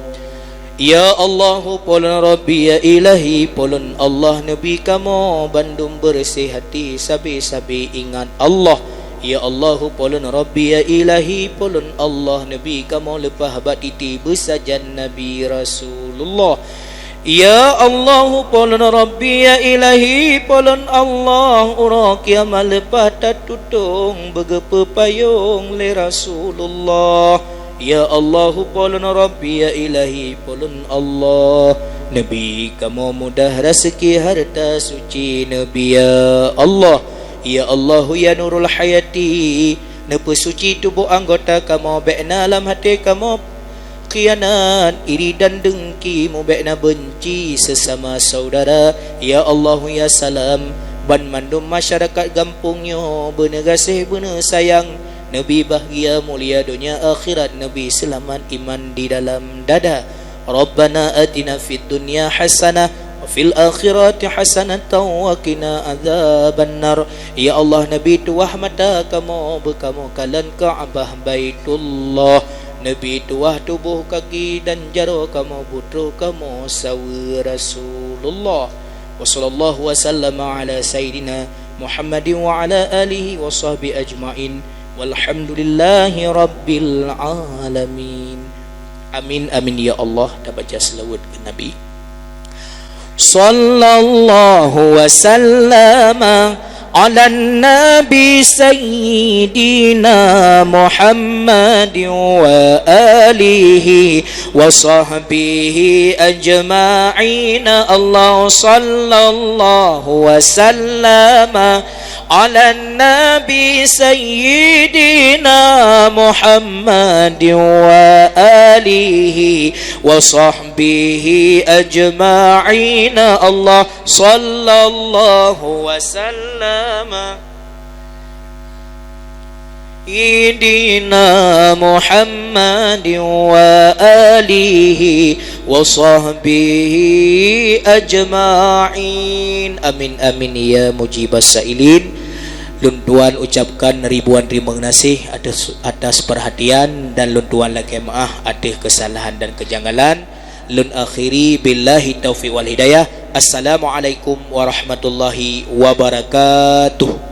Ya Allah, polon Rabbi ya ilahi, polon Allah Nabi kamu bandum bersih hati sabi-sabi ingat Allah. Ya Allah, polon Rabbi ya ilahi, polon Allah Nabi kamu lepah batiti besajan Nabi Rasulullah. Ya Allah, polon Rabbi ya ilahi, polon Allah urak ya malepah tatutung begepe payung le Rasulullah. Ya Allah, polon Rabbi ya ilahi, polon Allah Nabi kamu mudah rezeki harta suci Nabi ya Allah. Ya Allah ya nurul hayati, nepe suci tubuh anggota kamu, bekna alam hati kamu khianat, iri dan dengki, mubekna benci sesama saudara. Ya Allah ya salam, ban mandum masyarakat gampungnya benegasih bener sayang Nabi bahagia mulia dunia akhirat, Nabi selamat iman di dalam dada. Rabbana atina fid dunya hasanah wa fil akhirati hasanatan wa qina adzabannar. Ya Allah Nabi tuah mata kamu bekamu kalan Ka'bah Baitullah. Nabi tuah tubuh kaki dan jaro kamu putru kamu sawi Rasulullah. Wa sallallahu wa sallama ala sayyidina Muhammadin wa ala alihi wa sahbihi ajma'in. Walhamdulillahi Rabbil Alamin. Amin amin ya Allah. Dah baca selawat ke Nabi. Sallallahu wa sallama ala Nabi Sayyidina Muhammadin wa alihi wa sahbihi ajma'in. Allah sallallahu wa sallama ala Nabi Sayyidina Muhammadin wa alihi wa sahbihi ajma'in. Allah sallallahu wa sallama Sayyidina Muhammadin wa alihi wa sahbihi ajma'in. Amin amin ya mujibas sa'ilin. Lun Tuan ucapkan ribuan terima kasih atas perhatian, dan Lun Tuan lagi maaf atas kesalahan dan kejanggalan. Lun akhiri billahi taufiq wal hidayah. Assalamualaikum warahmatullahi wabarakatuh.